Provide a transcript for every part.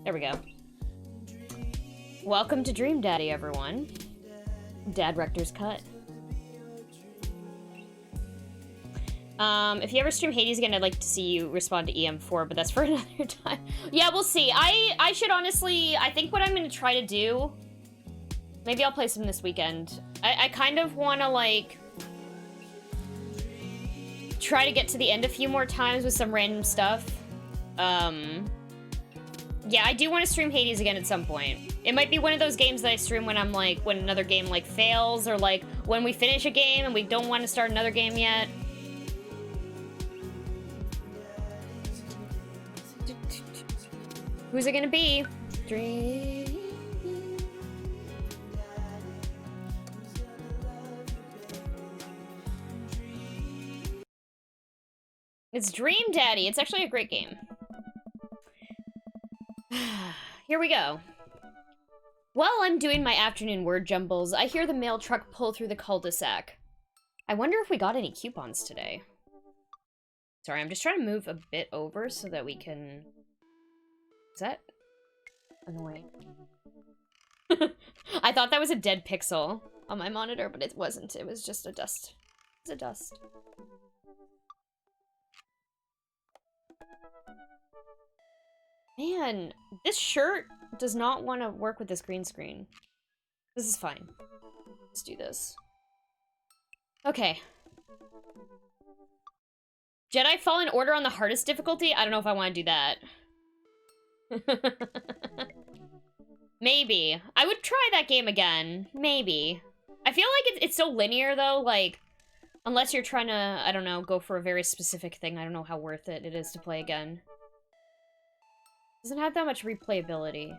There we go. Welcome to Dream Daddy, everyone. Dad Rector's Cut. If you ever stream Hades again, I'd like to see you respond to EM4, but that's for another time. Yeah, we'll see. I should honestly, I think what I'm gonna try to do, maybe I'll play some this weekend. I kind of wanna, like, try to get to the end a few more times with some random stuff. Yeah, I do want to stream Hades again at some point. It might be one of those games that I stream when I'm like, when another game like fails, or like when we finish a game and we don't want to start another game yet. Who's it gonna be? Dream. It's Dream Daddy. It's actually a great game. Here we go. While I'm doing my afternoon word jumbles, I hear the mail truck pull through the cul-de-sac. I wonder if we got any coupons today. Sorry, I'm just trying to move a bit over so that we can... Is that annoying? I thought that was a dead pixel on my monitor, but it wasn't. It was just a dust. It's a dust. Man, this shirt does not want to work with this green screen. This is fine. Let's do this. Okay. Jedi Fallen Order on the hardest difficulty? I don't know if I want to do that. Maybe. I would try that game again. Maybe. I feel like it's so linear, though, like, unless you're trying to, I don't know, go for a very specific thing, I don't know how worth it is to play again. Doesn't have that much replayability.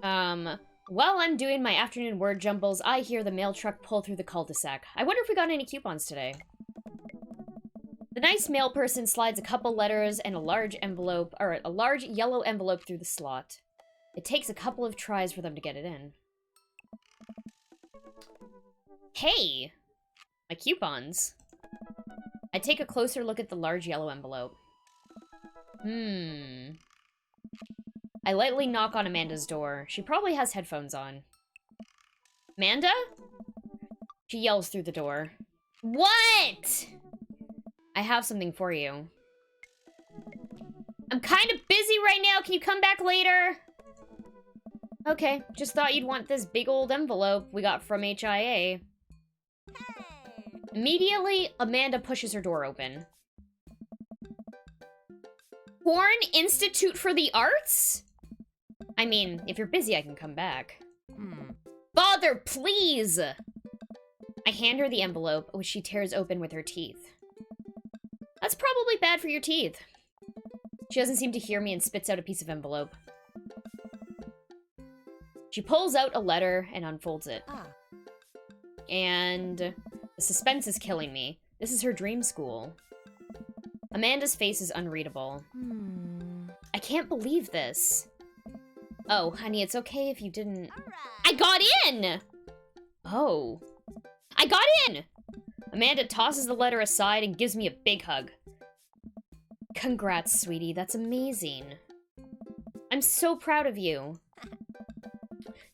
While I'm doing my afternoon word jumbles, I hear the mail truck pull through the cul-de-sac. I wonder if we got any coupons today. The nice mail person slides a couple letters and a large envelope, or a large yellow envelope through the slot. It takes a couple of tries for them to get it in. Hey! My coupons. I take a closer look at the large yellow envelope. I lightly knock on Amanda's door. She probably has headphones on. Amanda? She yells through the door. What? I have something for you. I'm kind of busy right now. Can you come back later? Okay, just thought you'd want this big old envelope we got from HIA. Immediately, Amanda pushes her door open. Horn Institute for the Arts? I mean, if you're busy, I can come back. Father, please! I hand her the envelope, which she tears open with her teeth. That's probably bad for your teeth. She doesn't seem to hear me and spits out a piece of envelope. She pulls out a letter and unfolds it. And the suspense is killing me. This is her dream school. Amanda's face is unreadable. I can't believe this. Oh, honey, it's okay if you didn't... I got in! Oh. I got in! Amanda tosses the letter aside and gives me a big hug. Congrats, sweetie. That's amazing. I'm so proud of you.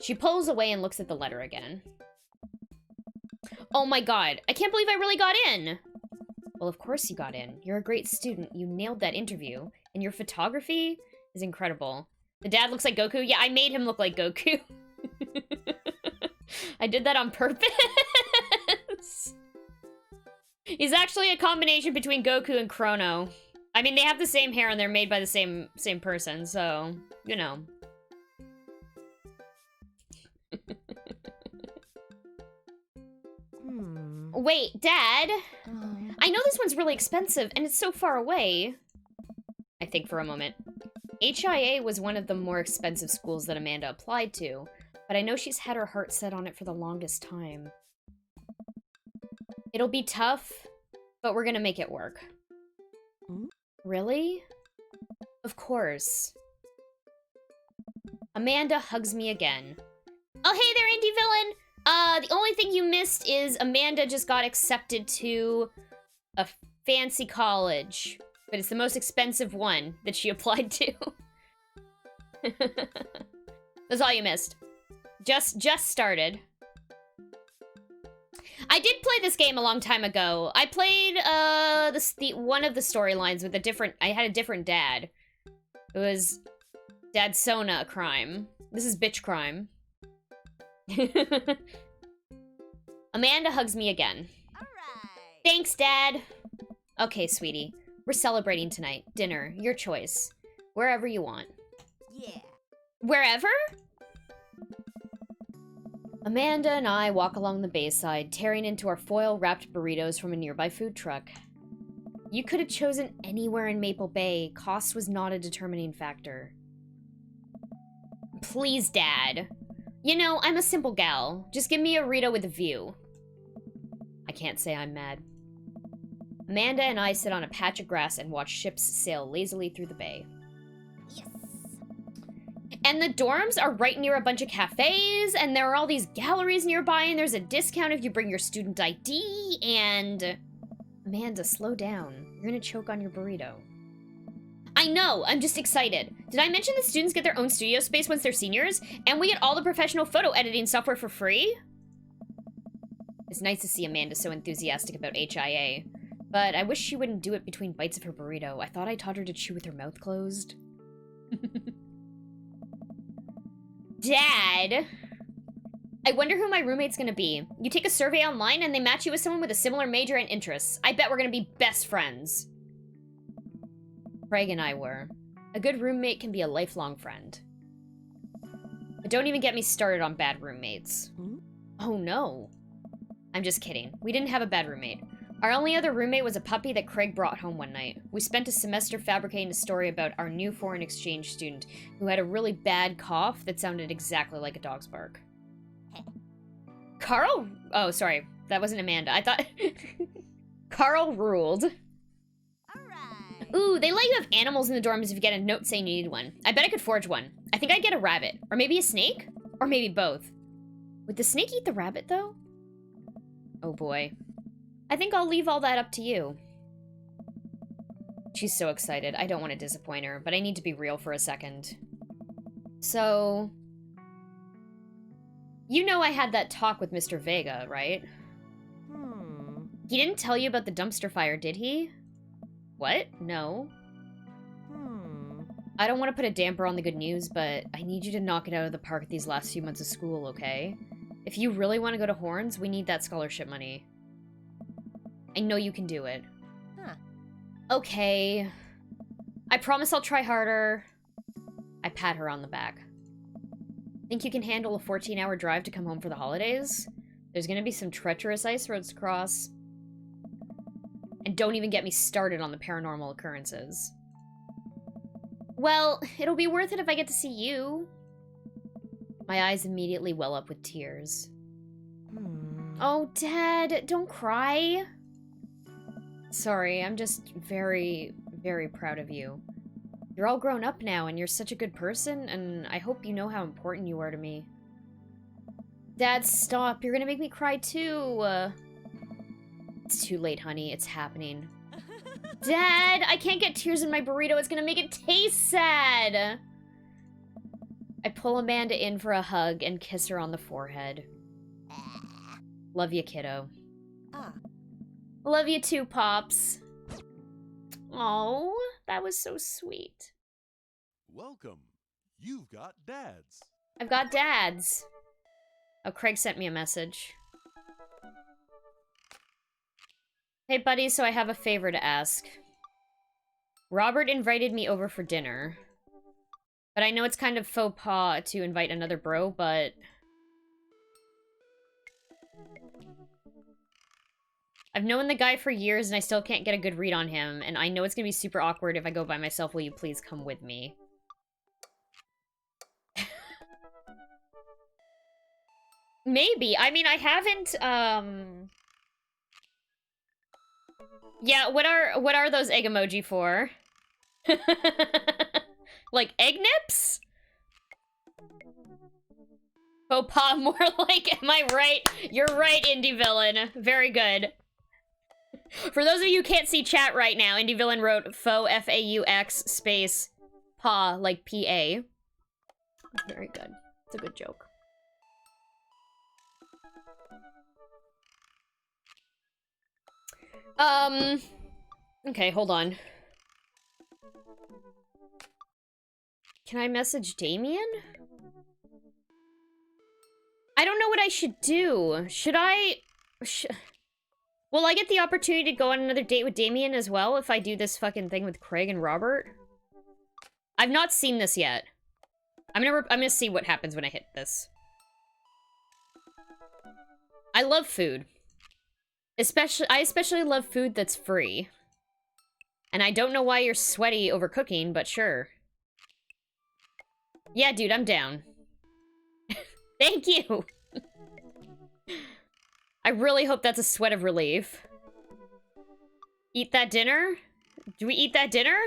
She pulls away and looks at the letter again. Oh my god. I can't believe I really got in! Well, of course you got in. You're a great student. You nailed that interview. And your photography is incredible. The dad looks like Goku. Yeah, I made him look like Goku. I did that on purpose. He's actually a combination between Goku and Chrono. I mean, they have the same hair and they're made by the same person, so, you know. Wait, Dad? I know this one's really expensive, and it's so far away. I think for a moment. HIA was one of the more expensive schools that Amanda applied to, but I know she's had her heart set on it for the longest time. It'll be tough, but we're gonna make it work. Really? Of course. Amanda hugs me again. Oh, hey there, indie villain! The only thing you missed is Amanda just got accepted to a fancy college. But it's the most expensive one that she applied to. That's all you missed. Just started. I did play this game a long time ago. I played one of the storylines with a different... I had a different dad. It was Dad Sona crime. This is bitch crime. Amanda hugs me again. All right. Thanks, Dad. Okay, sweetie. We're celebrating tonight. Dinner. Your choice. Wherever you want. Yeah. Wherever? Amanda and I walk along the bayside, tearing into our foil-wrapped burritos from a nearby food truck. You could have chosen anywhere in Maple Bay. Cost was not a determining factor. Please, Dad. You know, I'm a simple gal. Just give me a burrito with a view. I can't say I'm mad. Amanda and I sit on a patch of grass and watch ships sail lazily through the bay. Yes. And the dorms are right near a bunch of cafes, and there are all these galleries nearby, and there's a discount if you bring your student ID, and... Amanda, slow down. You're gonna choke on your burrito. I know, I'm just excited. Did I mention that students get their own studio space once they're seniors? And we get all the professional photo editing software for free? It's nice to see Amanda so enthusiastic about HIA. But I wish she wouldn't do it between bites of her burrito. I thought I taught her to chew with her mouth closed. Dad! I wonder who my roommate's gonna be. You take a survey online and they match you with someone with a similar major and interests. I bet we're gonna be best friends. Craig and I were. A good roommate can be a lifelong friend. But don't even get me started on bad roommates. Oh no. I'm just kidding. We didn't have a bad roommate. Our only other roommate was a puppy that Craig brought home one night. We spent a semester fabricating a story about our new foreign exchange student who had a really bad cough that sounded exactly like a dog's bark. Carl? Oh, sorry. That wasn't Amanda. I thought... Carl ruled. Alright. Ooh, they let you have animals in the dorms if you get a note saying you need one. I bet I could forge one. I think I'd get a rabbit. Or maybe a snake? Or maybe both. Would the snake eat the rabbit, though? Oh boy. I think I'll leave all that up to you. She's so excited. I don't want to disappoint her, but I need to be real for a second. So... You know I had that talk with Mr. Vega, right? He didn't tell you about the dumpster fire, did he? What? No. I don't want to put a damper on the good news, but I need you to knock it out of the park these last few months of school, okay? If you really want to go to Horns, we need that scholarship money. I know you can do it. Huh. Okay. I promise I'll try harder. I pat her on the back. Think you can handle a 14-hour drive to come home for the holidays? There's gonna be some treacherous ice roads to cross. And don't even get me started on the paranormal occurrences. Well, it'll be worth it if I get to see you. My eyes immediately well up with tears. Oh, Dad, don't cry. Sorry, I'm just very, very proud of you. You're all grown up now, and you're such a good person, and I hope you know how important you are to me. Dad, stop. You're gonna make me cry, too. It's too late, honey. It's happening. Dad, I can't get tears in my burrito. It's gonna make it taste sad. I pull Amanda in for a hug and kiss her on the forehead. Love you, kiddo. Love you too, Pops. Oh, that was so sweet. Welcome. You've got dads. I've got dads. Oh, Craig sent me a message. Hey, buddy, so I have a favor to ask. Robert invited me over for dinner. But I know it's kind of faux pas to invite another bro, but... I've known the guy for years and I still can't get a good read on him, and I know it's gonna be super awkward if I go by myself. Will you please come with me? Maybe. I mean, I haven't, Yeah, what are those egg emoji for? Like egg nips? Faux pas, more like, am I right? You're right, indie villain. Very good. For those of you who can't see chat right now, Indie Villain wrote faux F-A-U-X space pa, like P-A. Very good. It's a good joke. Okay, hold on. Can I message Damien? I don't know what I should do. Should I... Will I get the opportunity to go on another date with Damien as well if I do this fucking thing with Craig and Robert? I've not seen this yet. I'm gonna see what happens when I hit this. I love food. I especially love food that's free. And I don't know why you're sweaty over cooking, but sure. Yeah, dude, I'm down. Thank you! I really hope that's a sweat of relief. Eat that dinner? Do we eat that dinner?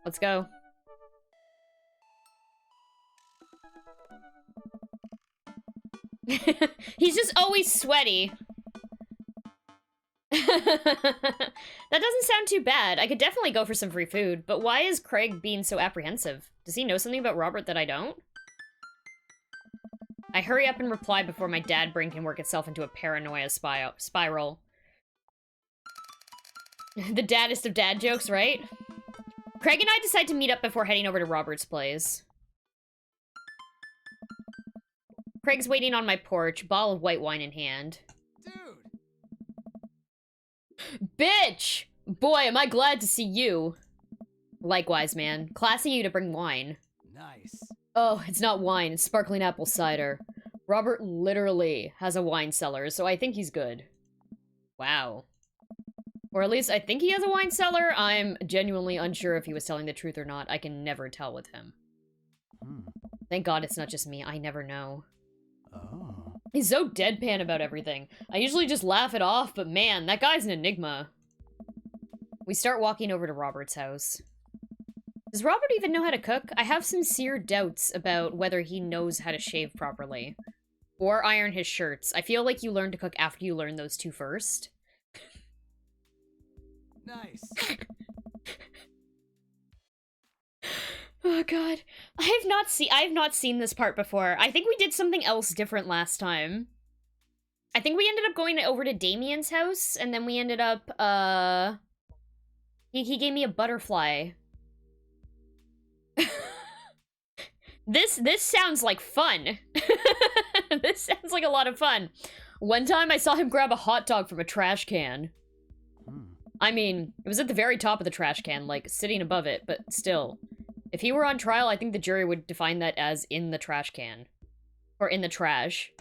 Let's go. He's just always sweaty. That doesn't sound too bad. I could definitely go for some free food, but why is Craig being so apprehensive? Does he know something about Robert that I don't? I hurry up and reply before my dad brain can work itself into a paranoia spiral. The daddest of dad jokes, right? Craig and I decide to meet up before heading over to Robert's place. Craig's waiting on my porch, bottle of white wine in hand. Bitch! Boy, am I glad to see you. Likewise, man. Classy you to bring wine. Nice. Oh, it's not wine, it's sparkling apple cider. Robert literally has a wine cellar, so I think he's good. Wow. Or at least I think he has a wine cellar. I'm genuinely unsure if he was telling the truth or not. I can never tell with him. Thank God it's not just me. I never know. Oh. He's so deadpan about everything. I usually just laugh it off, but man, that guy's an enigma. We start walking over to Robert's house. Does Robert even know how to cook? I have sincere doubts about whether he knows how to shave properly. Or iron his shirts. I feel like you learn to cook after you learn those two first. Nice. Oh god. I have not seen this part before. I think we did something else different last time. I think we ended up going over to Damien's house, and then we ended up, he gave me a butterfly. This sounds like fun. This sounds like a lot of fun. One time I saw him grab a hot dog from a trash can. I mean, it was at the very top of the trash can, like, sitting above it, but still. If he were on trial, I think the jury would define that as in the trash can. Or in the trash.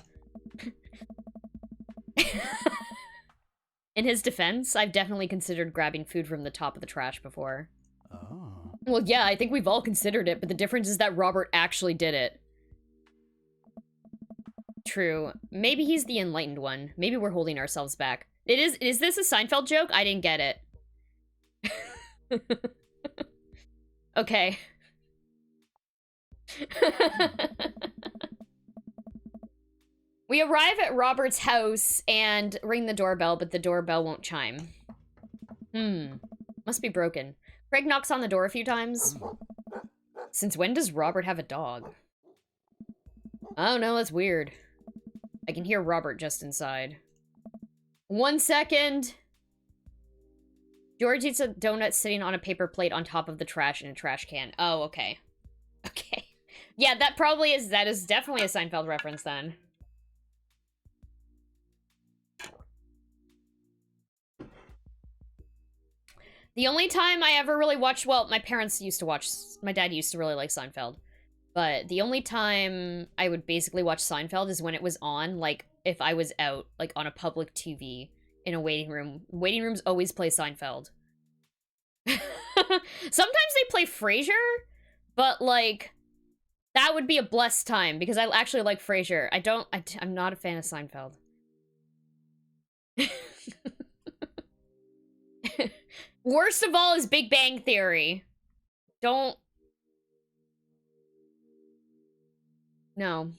In his defense, I've definitely considered grabbing food from the top of the trash before. Oh. Well, yeah, I think we've all considered it, but the difference is that Robert actually did it. True. Maybe he's the enlightened one. Maybe we're holding ourselves back. Is this a Seinfeld joke? I didn't get it. Okay. We arrive at Robert's house and ring the doorbell, but the doorbell won't chime. Must be broken. Craig knocks on the door a few times. Since when does Robert have a dog? I don't know, that's weird. I can hear Robert just inside. 1 second. George eats a donut sitting on a paper plate on top of the trash in a trash can. Oh, okay. Okay. Yeah, that is definitely a Seinfeld reference then. The only time I ever really watched, well, my parents used to watch, my dad used to really like Seinfeld. But the only time I would basically watch Seinfeld is when it was on, like, if I was out, like, on a public TV in a waiting room. Waiting rooms always play Seinfeld. Sometimes they play Frasier, but, like, that would be a blessed time, because I actually like Frasier. I'm not a fan of Seinfeld. Worst of all is Big Bang Theory. Don't... No.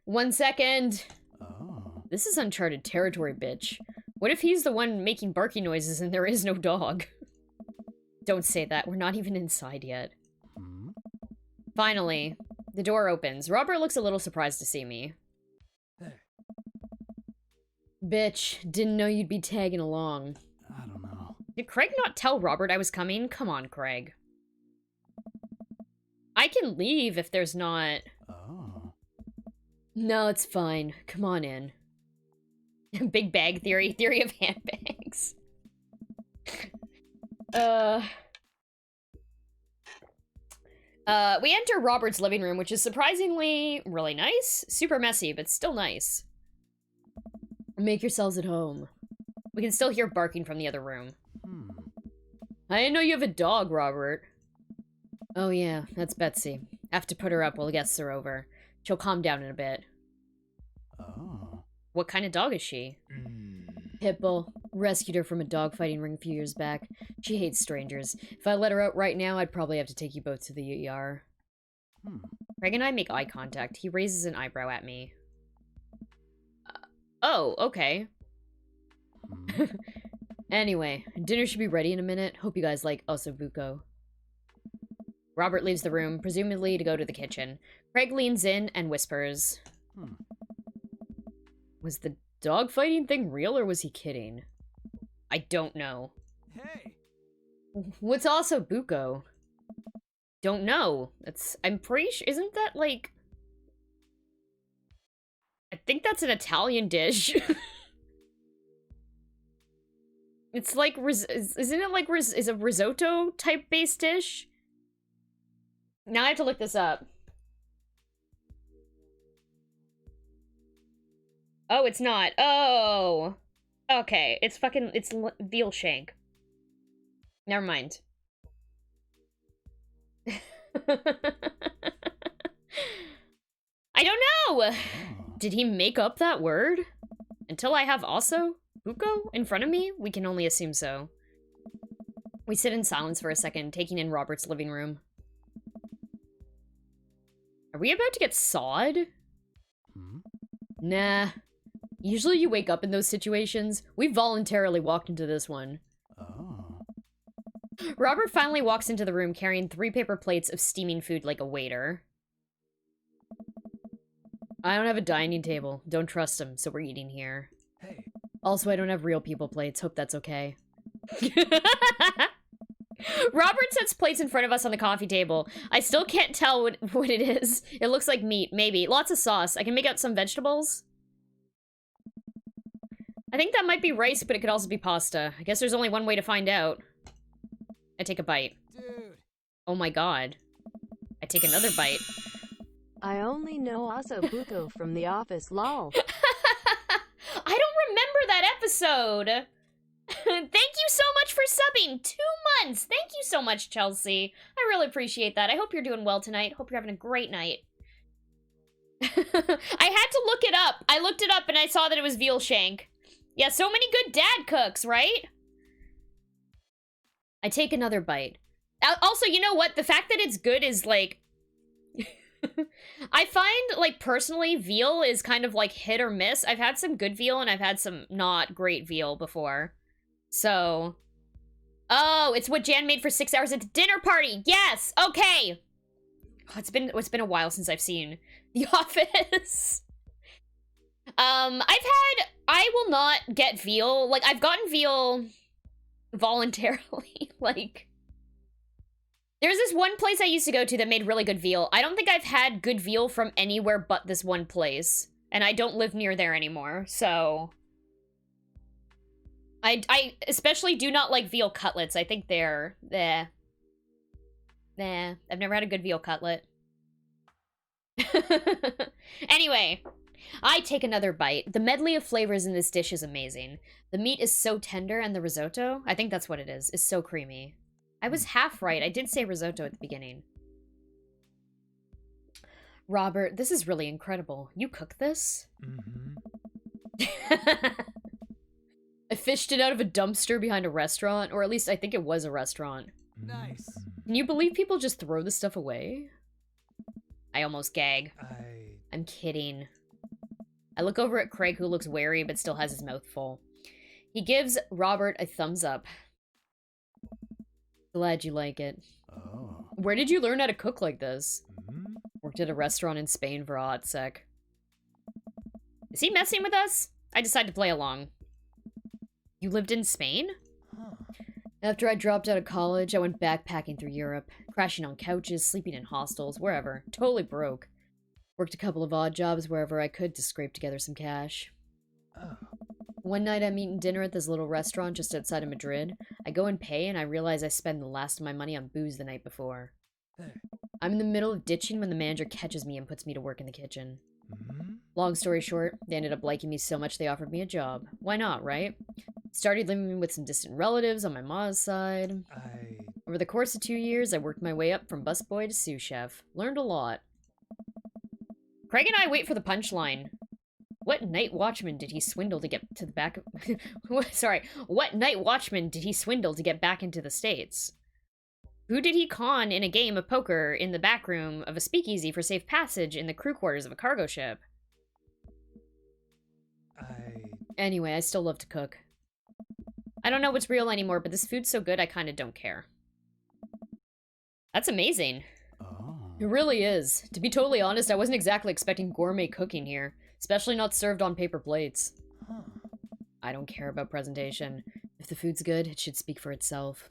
1 second. Oh. This is uncharted territory, bitch. What if he's the one making barky noises and there is no dog? Don't say that. We're not even inside yet. Hmm? Finally, the door opens. Robert looks a little surprised to see me. Hey. Bitch, didn't know you'd be tagging along. I don't know. Did Craig not tell Robert I was coming? Come on, Craig. I can leave if there's not... Oh. No, it's fine. Come on in. Big bag theory. Theory of handbags. We enter Robert's living room, which is surprisingly really nice. Super messy, but still nice. Make yourselves at home. We can still hear barking from the other room. Hmm. I didn't know you have a dog, Robert. Oh yeah, that's Betsy. Have to put her up while the guests are over. She'll calm down in a bit. Oh. What kind of dog is she? Pitbull. Rescued her from a dogfighting ring a few years back. She hates strangers. If I let her out right now, I'd probably have to take you both to the ER. Hmm. Craig and I make eye contact. He raises an eyebrow at me. Oh, okay. Hmm. Anyway, dinner should be ready in a minute. Hope you guys like ossobuco. Robert leaves the room, presumably to go to the kitchen. Craig leans in and whispers. Hmm. Was the dogfighting thing real or was he kidding? I don't know. Hey. What's ossobuco? Don't know. I'm pretty sure, isn't that like... I think that's an Italian dish. It's like, isn't it like, is a risotto type based dish? Now I have to look this up. Oh, it's not. Oh. Okay, it's veal shank. Never mind. I don't know! Oh. Did he make up that word? Until I have also buco in front of me, we can only assume so. We sit in silence for a second, taking in Robert's living room. Are we about to get sawed? Hmm? Nah. Usually you wake up in those situations. We voluntarily walked into this one. Oh. Robert finally walks into the room carrying 3 paper plates of steaming food like a waiter. I don't have a dining table. Don't trust him, so we're eating here. Hey. Also, I don't have real people plates. Hope that's okay. Robert sets plates in front of us on the coffee table. I still can't tell what it is. It looks like meat, maybe. Lots of sauce. I can make out some vegetables. I think that might be rice, but it could also be pasta. I guess there's only one way to find out. I take a bite. Dude. Oh my god. I take another bite. I only know ossobuco from The Office, lol. I don't remember that episode. Thank you so much for subbing. 2 months. Thank you so much, Chelsea. I really appreciate that. I hope you're doing well tonight. Hope you're having a great night. I had to look it up. I looked it up and I saw that it was veal shank. Yeah, so many good dad cooks, right? I take another bite. Also, you know what? The fact that it's good is like... I find, like, personally, veal is kind of, like, hit or miss. I've had some good veal and I've had some not great veal before. So... Oh, it's what Jan made for 6 hours at the dinner party! Yes! Okay! Oh, it's been a while since I've seen The Office. I will not get veal. Like, I've gotten veal voluntarily. Like... There's this one place I used to go to that made really good veal. I don't think I've had good veal from anywhere but this one place. And I don't live near there anymore, so... I especially do not like veal cutlets. I think they're... Nah. I've never had a good veal cutlet. Anyway, I take another bite. The medley of flavors in this dish is amazing. The meat is so tender and the risotto, I think that's what it is so creamy. I was half right. I did say risotto at the beginning. Robert, this is really incredible. You cook this? Mm-hmm. I fished it out of a dumpster behind a restaurant, or at least I think it was a restaurant. Nice. Can you believe people just throw this stuff away? I almost gag. I'm kidding. I look over at Craig, who looks wary but still has his mouth full. He gives Robert a thumbs up. Glad you like it. Oh. Where did you learn how to cook like this? Hmm? Worked at a restaurant in Spain for a hot sec. Is he messing with us? I decided to play along. You lived in Spain? Huh. After I dropped out of college, I went backpacking through Europe, crashing on couches, sleeping in hostels, wherever. Totally broke. Worked a couple of odd jobs wherever I could to scrape together some cash. Oh. One night I'm eating dinner at this little restaurant just outside of Madrid. I go and pay and I realize I spent the last of my money on booze the night before. Hey. I'm in the middle of ditching when the manager catches me and puts me to work in the kitchen. Hmm? Long story short, they ended up liking me so much they offered me a job. Why not, right? Started living with some distant relatives on my ma's side. Over the course of 2 years, I worked my way up from busboy to sous chef. Learned a lot. Craig and I wait for the punchline. What night watchman did he swindle to get to the back of... Sorry. What night watchman did he swindle to get back into the States? Who did he con in a game of poker in the back room of a speakeasy for safe passage in the crew quarters of a cargo ship? Anyway, I still love to cook. I don't know what's real anymore, but this food's so good I kind of don't care. That's amazing. Oh. It really is. To be totally honest, I wasn't exactly expecting gourmet cooking here, especially not served on paper plates. Huh. I don't care about presentation. If the food's good, it should speak for itself.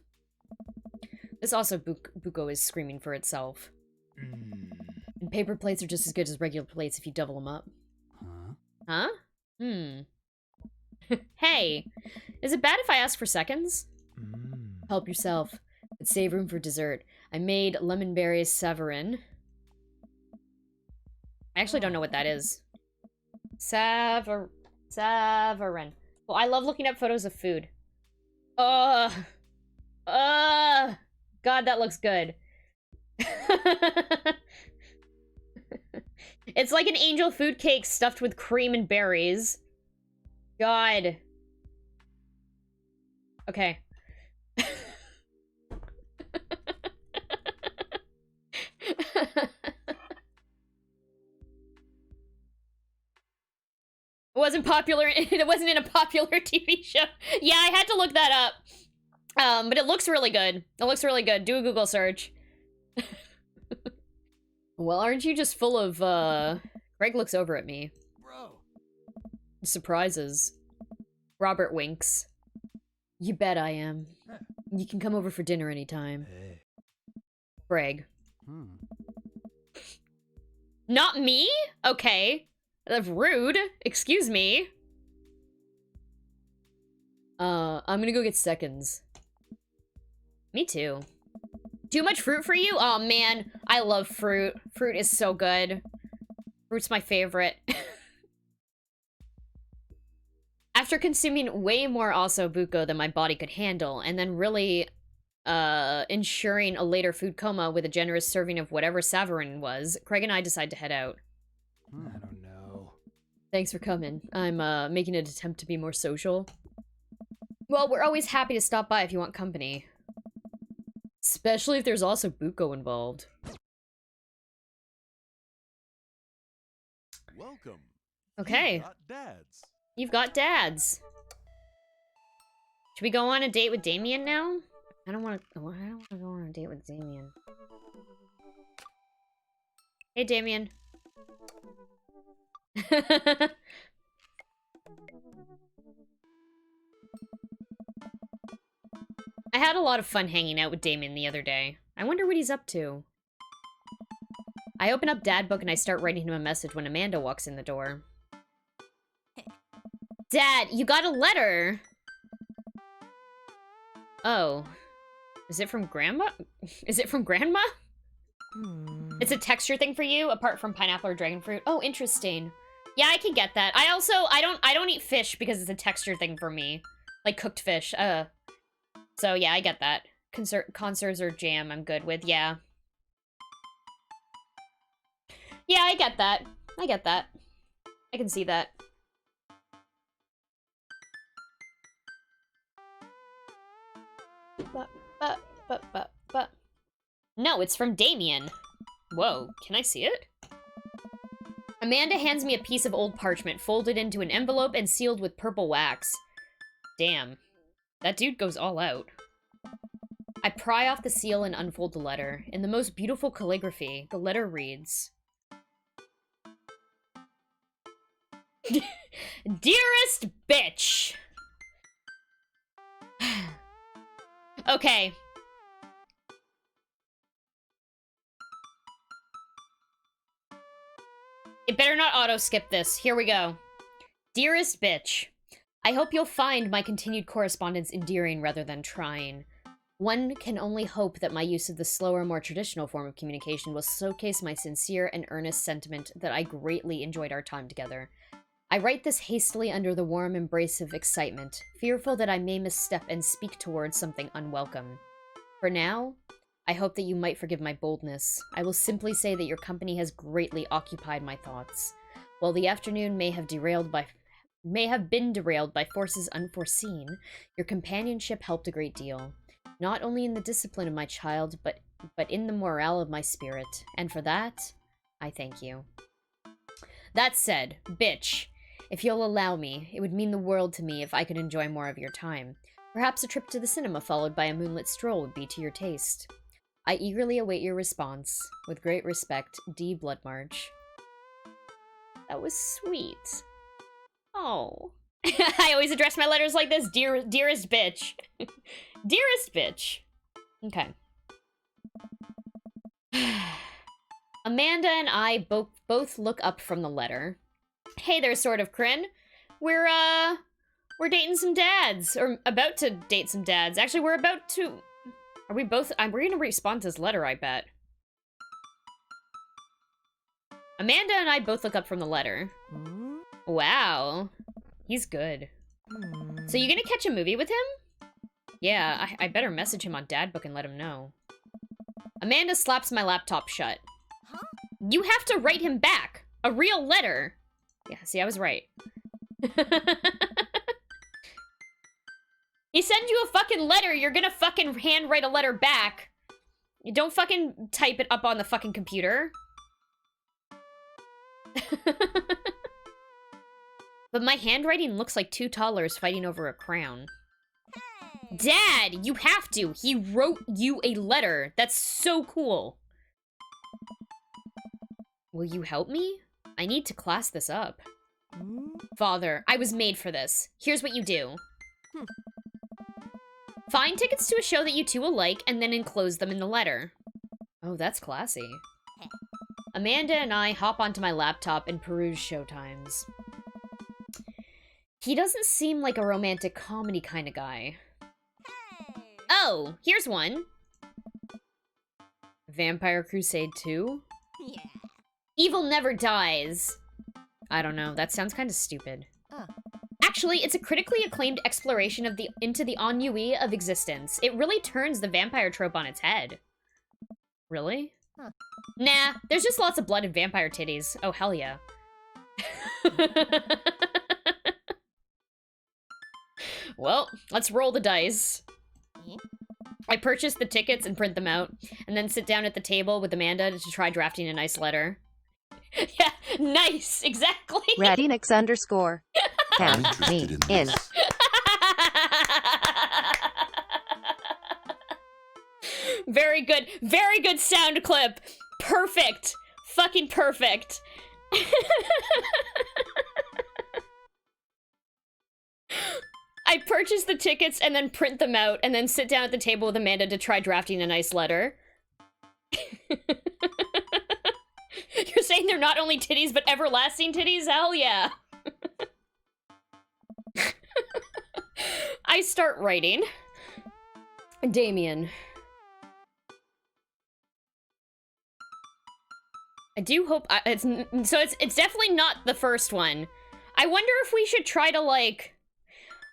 This also buko is screaming for itself. Mm. And paper plates are just as good as regular plates if you double them up. Huh? Huh? Hey, is it bad if I ask for seconds? Mm. Help yourself, but save room for dessert. I made lemonberry savarin. I actually don't know what that is. Savarin. Well, I love looking up photos of food. God, that looks good. It's like an angel food cake stuffed with cream and berries. God. Okay. Wasn't popular. It wasn't in a popular TV show. Yeah, I had to look that up. But it looks really good. It looks really good. Do a Google search. Well, aren't you just full of, Greg looks over at me. Bro. Surprises. Robert winks. You bet I am. You can come over for dinner anytime. Hey. Greg. Hmm. Not me? Okay. That's rude. Excuse me. I'm gonna go get seconds. Me too. Too much fruit for you? Oh man, I love fruit. Fruit is so good. Fruit's my favorite. After consuming way more osso buko than my body could handle, and then really, ensuring a later food coma with a generous serving of whatever savarin was, Craig and I decide to head out. I don't know. Thanks for coming. I'm, making an attempt to be more social. Well, we're always happy to stop by if you want company. Especially if there's also buko involved. Welcome. Okay. You've got dads. You've got dads. Should we go on a date with Damien now? I don't want to go on a date with Damien. Hey, Damien. I had a lot of fun hanging out with Damien the other day. I wonder what he's up to. I open up Dad Book and I start writing him a message when Amanda walks in the door. Dad, you got a letter! Oh. Is it from Grandma? Is it from Grandma? It's a texture thing for you, apart from pineapple or dragon fruit. Oh, interesting. Yeah, I can get that. I don't eat fish because it's a texture thing for me. Like cooked fish. So yeah, I get that. Conserves or jam I'm good with, yeah. Yeah, I get that. I get that. I can see that. No, it's from Damien. Whoa, can I see it? Amanda hands me a piece of old parchment, folded into an envelope and sealed with purple wax. Damn. That dude goes all out. I pry off the seal and unfold the letter. In the most beautiful calligraphy, the letter reads... Dearest bitch! Okay. It better not auto-skip this. Here we go. Dearest bitch, I hope you'll find my continued correspondence endearing rather than trying. One can only hope that my use of the slower, more traditional form of communication will showcase my sincere and earnest sentiment that I greatly enjoyed our time together. I write this hastily under the warm embrace of excitement, fearful that I may misstep and speak towards something unwelcome. For now, I hope that you might forgive my boldness. I will simply say that your company has greatly occupied my thoughts. While the afternoon may have been derailed by forces unforeseen, your companionship helped a great deal. Not only in the discipline of my child, but in the morale of my spirit. And for that, I thank you. That said, bitch, if you'll allow me, it would mean the world to me if I could enjoy more of your time. Perhaps a trip to the cinema followed by a moonlit stroll would be to your taste. I eagerly await your response. With great respect, D. Bloodmarch. That was sweet. Oh. I always address my letters like this. Dearest bitch. Dearest bitch. Okay. Amanda and I both look up from the letter. Hey there, sort of, Kryn. We're dating some dads. Or about to date some dads. Actually, we're about to... Are we both... we're gonna respond to this letter, I bet. Amanda and I both look up from the letter. Wow. He's good. So you gonna catch a movie with him? Yeah, I better message him on Dadbook and let him know. Amanda slaps my laptop shut. You have to write him back! A real letter! Yeah, see, I was right. He sends you a fucking letter, you're gonna fucking handwrite a letter back. You don't fucking type it up on the fucking computer. But my handwriting looks like two toddlers fighting over a crown. Dad, you have to! He wrote you a letter. That's so cool. Will you help me? I need to class this up. Father, I was made for this. Here's what you do. Find tickets to a show that you two will like, and then enclose them in the letter. Oh, that's classy. Amanda and I hop onto my laptop and peruse showtimes. He doesn't seem like a romantic comedy kind of guy. Oh, here's one. Vampire Crusade 2? Yeah. Evil Never Dies. I don't know, that sounds kind of stupid. Actually, it's a critically acclaimed exploration of into the ennui of existence. It really turns the vampire trope on its head. Really? Nah, there's just lots of blood and vampire titties. Oh, hell yeah. Well, let's roll the dice. I purchase the tickets and print them out, and then sit down at the table with Amanda to try drafting a nice letter. Yeah, nice, exactly. Radinix _ Count me in. Very good sound clip. Perfect. Fucking perfect. I purchase the tickets and then print them out and then sit down at the table with Amanda to try drafting a nice letter. You're saying they're not only titties, but everlasting titties? Hell yeah. I start writing. Damien. I do hope it's definitely not the first one. I wonder if we should try to, like,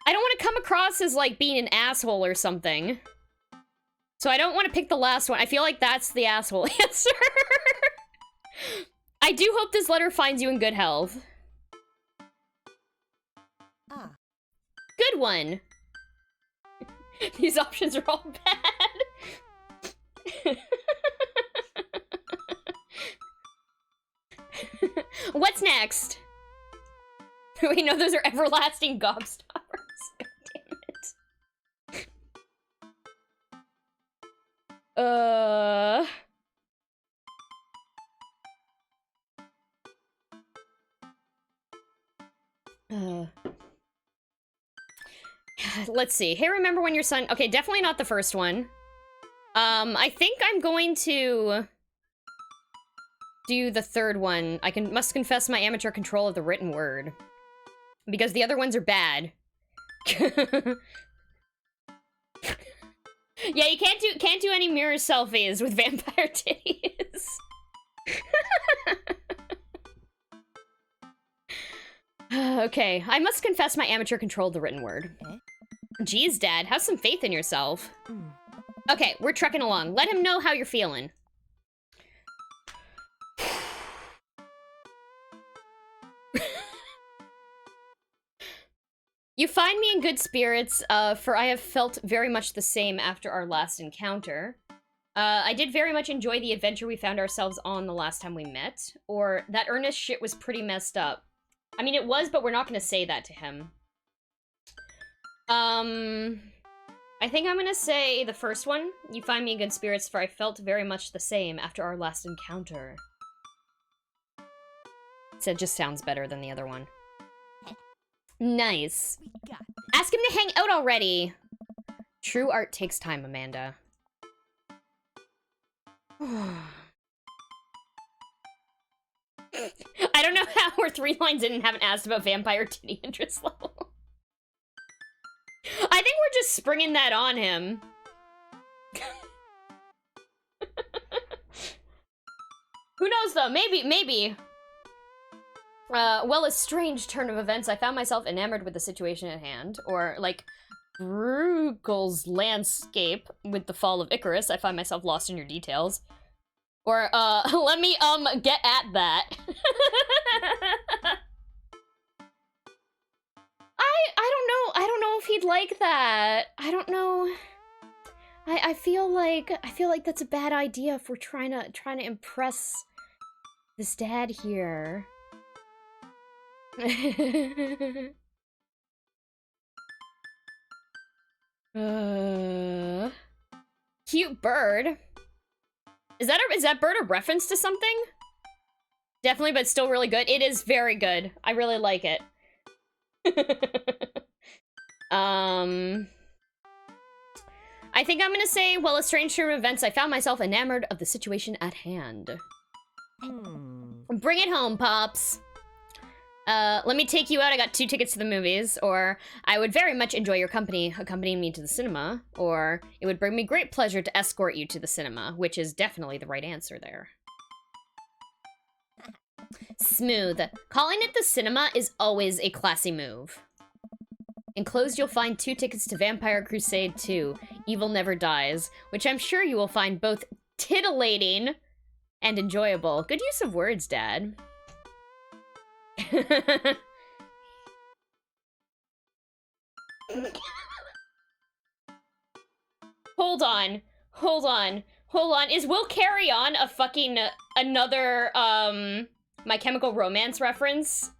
I don't want to come across as, like, being an asshole or something. So I don't want to pick the last one. I feel like that's the asshole answer. I do hope this letter finds you in good health. Good one. These options are all bad. What's next? We know those are everlasting gobstoppers. God damn it. Let's see. Hey, remember when your son... Okay, definitely not the first one. I think I'm going to do the third one. I must confess my amateur control of the written word. Because the other ones are bad. Yeah, you can't do any mirror selfies with vampire titties. Okay, I must confess my amateur control of the written word. Jeez, Dad, have some faith in yourself. Okay, we're trucking along. Let him know how you're feeling. You find me in good spirits, for I have felt very much the same after our last encounter. I did very much enjoy the adventure we found ourselves on the last time we met, or that earnest shit was pretty messed up. I mean, it was, but we're not gonna say that to him. I think I'm gonna say the first one. You find me in good spirits, for I felt very much the same after our last encounter. So it just sounds better than the other one. Nice. Ask him to hang out already. True art takes time, Amanda. I don't know how we're 3 lines in and haven't asked about vampire titty interest level. I think we're just springing that on him. Who knows, though? Maybe. Well, a strange turn of events. I found myself enamored with the situation at hand. Or, like, Bruegel's landscape with the fall of Icarus. I find myself lost in your details. Or, let me, get at that. I don't know if he'd like that. I don't know. I feel like that's a bad idea if we're trying to impress this dad here. Cute bird. Is that bird a reference to something? Definitely, but still really good. It is very good. I really like it. I think I'm gonna say, well, a strange turn of events, I found myself enamored of the situation at hand. Bring it home, Pops. Let me take you out. I got 2 tickets to the movies. Or, I would very much enjoy your company accompanying me to the cinema. Or, it would bring me great pleasure to escort you to the cinema, which is definitely the right answer there. Smooth. Calling it the cinema is always a classy move. Enclosed, you'll find 2 tickets to Vampire Crusade 2, Evil Never Dies, which I'm sure you will find both titillating and enjoyable. Good use of words, Dad. Hold on. Is Will Carry On a fucking another My Chemical Romance reference?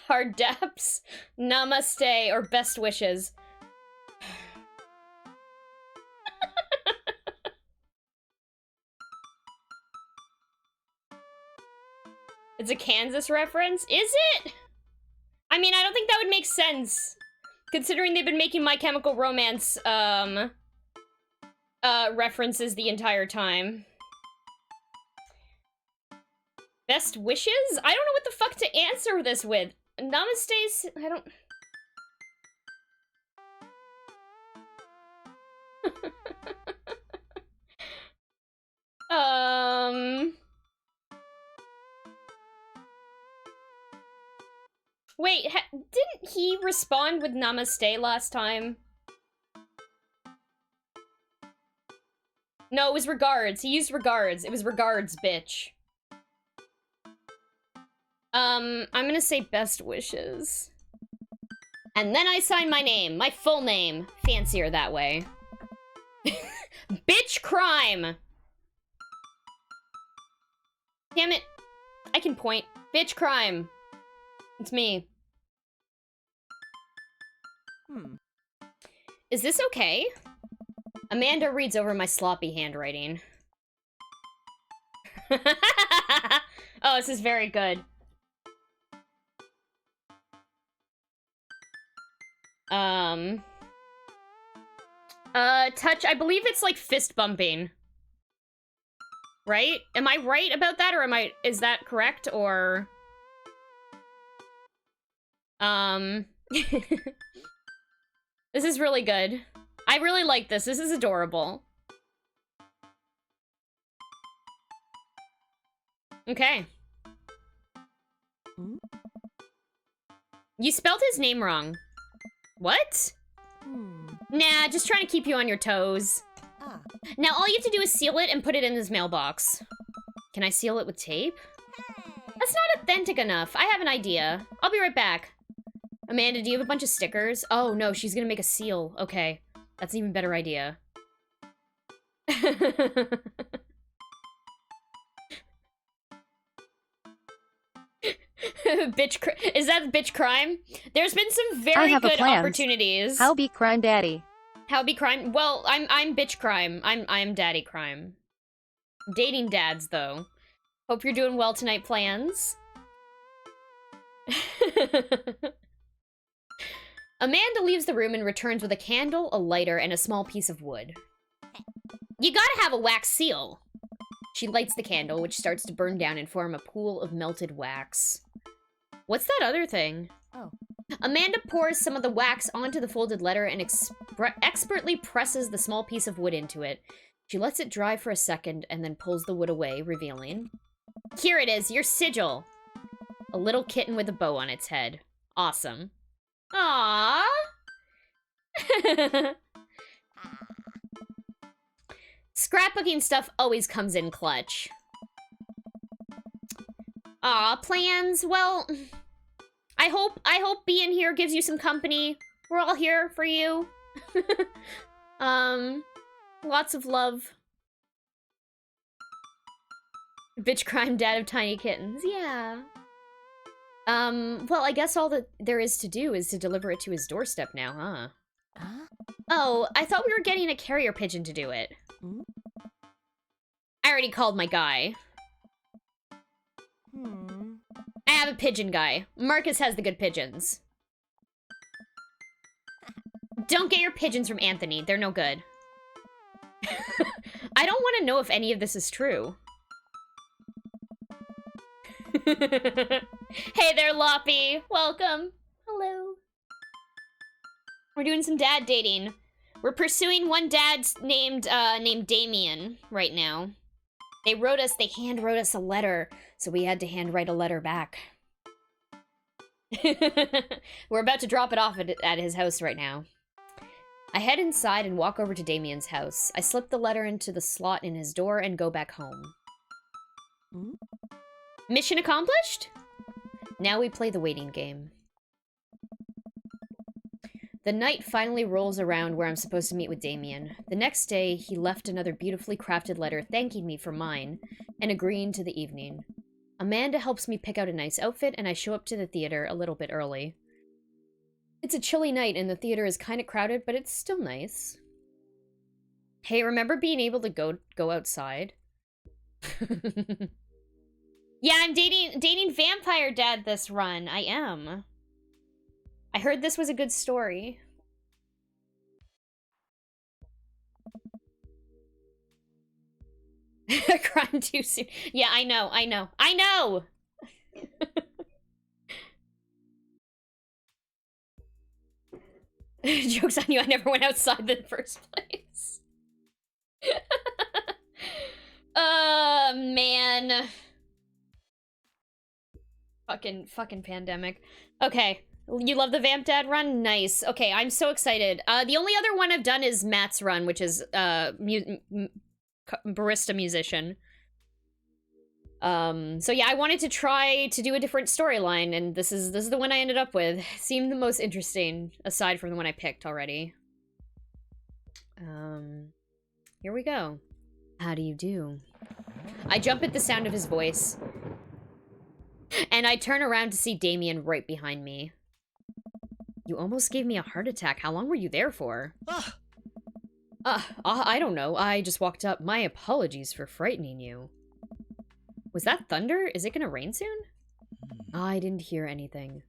Hard daps, namaste, or best wishes. It's a Kansas reference? Is it? I mean, I don't think that would make sense, considering they've been making My Chemical Romance, references the entire time. Best wishes? I don't know what the fuck to answer this with. Namaste, I don't... Wait, didn't he respond with namaste last time? No, it was regards. He used regards. It was regards, bitch. I'm gonna say best wishes. And then I sign my name. My full name. Fancier that way. Bitch crime! Damn it. I can point. Bitch crime. It's me. Is this okay? Amanda reads over my sloppy handwriting. Oh, this is very good. Touch, I believe it's like fist bumping. Right? Am I right about that, or is that correct, or... This is really good. I really like this. This is adorable. Okay. You spelled his name wrong. What? Nah, just trying to keep you on your toes. Now all you have to do is seal it and put it in his mailbox. Can I seal it with tape? That's not authentic enough. I have an idea. I'll be right back. Amanda, do you have a bunch of stickers? Oh no, she's gonna make a seal. Okay. That's an even better idea. Is that bitch crime? There's been some very good opportunities. How be crime daddy? How be crime? Well, I'm bitch crime. I'm daddy crime. Dating dads though. Hope you're doing well tonight, plans. Amanda leaves the room and returns with a candle, a lighter, and a small piece of wood. You gotta have a wax seal. She lights the candle, which starts to burn down and form a pool of melted wax. What's that other thing? Oh. Amanda pours some of the wax onto the folded letter and expertly presses the small piece of wood into it. She lets it dry for a second and then pulls the wood away, revealing... Here it is, your sigil! A little kitten with a bow on its head. Awesome. Aww! Scrapbooking stuff always comes in clutch. Aw, plans. Well, I hope being here gives you some company. We're all here for you. Lots of love. Bitch crime dad of tiny kittens. Yeah. Well, I guess all that there is to do is to deliver it to his doorstep now, huh? Oh, I thought we were getting a carrier pigeon to do it. I already called my guy. I have a pigeon guy. Marcus has the good pigeons. Don't get your pigeons from Anthony. They're no good. I don't want to know if any of this is true. Hey there, Loppy. Welcome. Hello. We're doing some dad dating. We're pursuing one dad named Damien right now. They hand wrote us a letter, so we had to handwrite a letter back. We're about to drop it off at his house right now. I head inside and walk over to Damien's house. I slip the letter into the slot in his door and go back home. Mission accomplished? Now we play the waiting game. The night finally rolls around where I'm supposed to meet with Damien. The next day, he left another beautifully crafted letter thanking me for mine and agreeing to the evening. Amanda helps me pick out a nice outfit, and I show up to the theater a little bit early. It's a chilly night, and the theater is kind of crowded, but it's still nice. Hey, remember being able to go outside? Yeah, I'm dating Vampire Dad this run. I am. I heard this was a good story. Crime too soon. Yeah, I know. Joke's on you, I never went outside in the first place. Man. Fucking pandemic. Okay. You love the Vamp Dad run? Nice. Okay, I'm so excited. The only other one I've done is Matt's run, which is barista musician. So yeah, I wanted to try to do a different storyline, and this is the one I ended up with. Seemed the most interesting, aside from the one I picked already. Here we go. How do you do? I jump at the sound of his voice. And I turn around to see Damien right behind me. You almost gave me a heart attack. How long were you there for? I don't know. I just walked up. My apologies for frightening you. Was that thunder? Is it gonna rain soon? I didn't hear anything.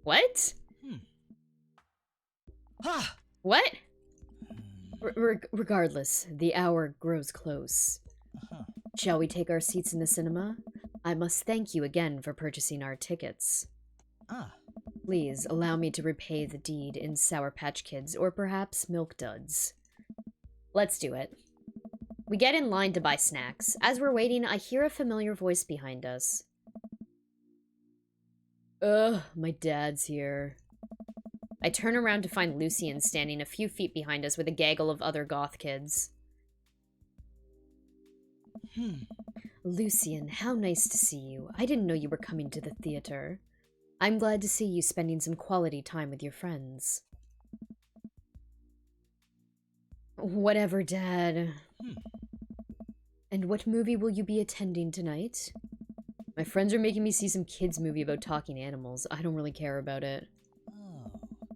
What? What? Regardless, the hour grows close. Shall we take our seats in the cinema? I must thank you again for purchasing our tickets. Please allow me to repay the deed in Sour Patch Kids or perhaps Milk Duds. Let's do it. We get in line to buy snacks. As we're waiting, I hear a familiar voice behind us. Ugh, my dad's here. I turn around to find Lucien standing a few feet behind us with a gaggle of other goth kids. Lucien, how nice to see you. I didn't know you were coming to the theater. I'm glad to see you spending some quality time with your friends. Whatever, Dad. And what movie will you be attending tonight? My friends are making me see some kids' movie about talking animals. I don't really care about it.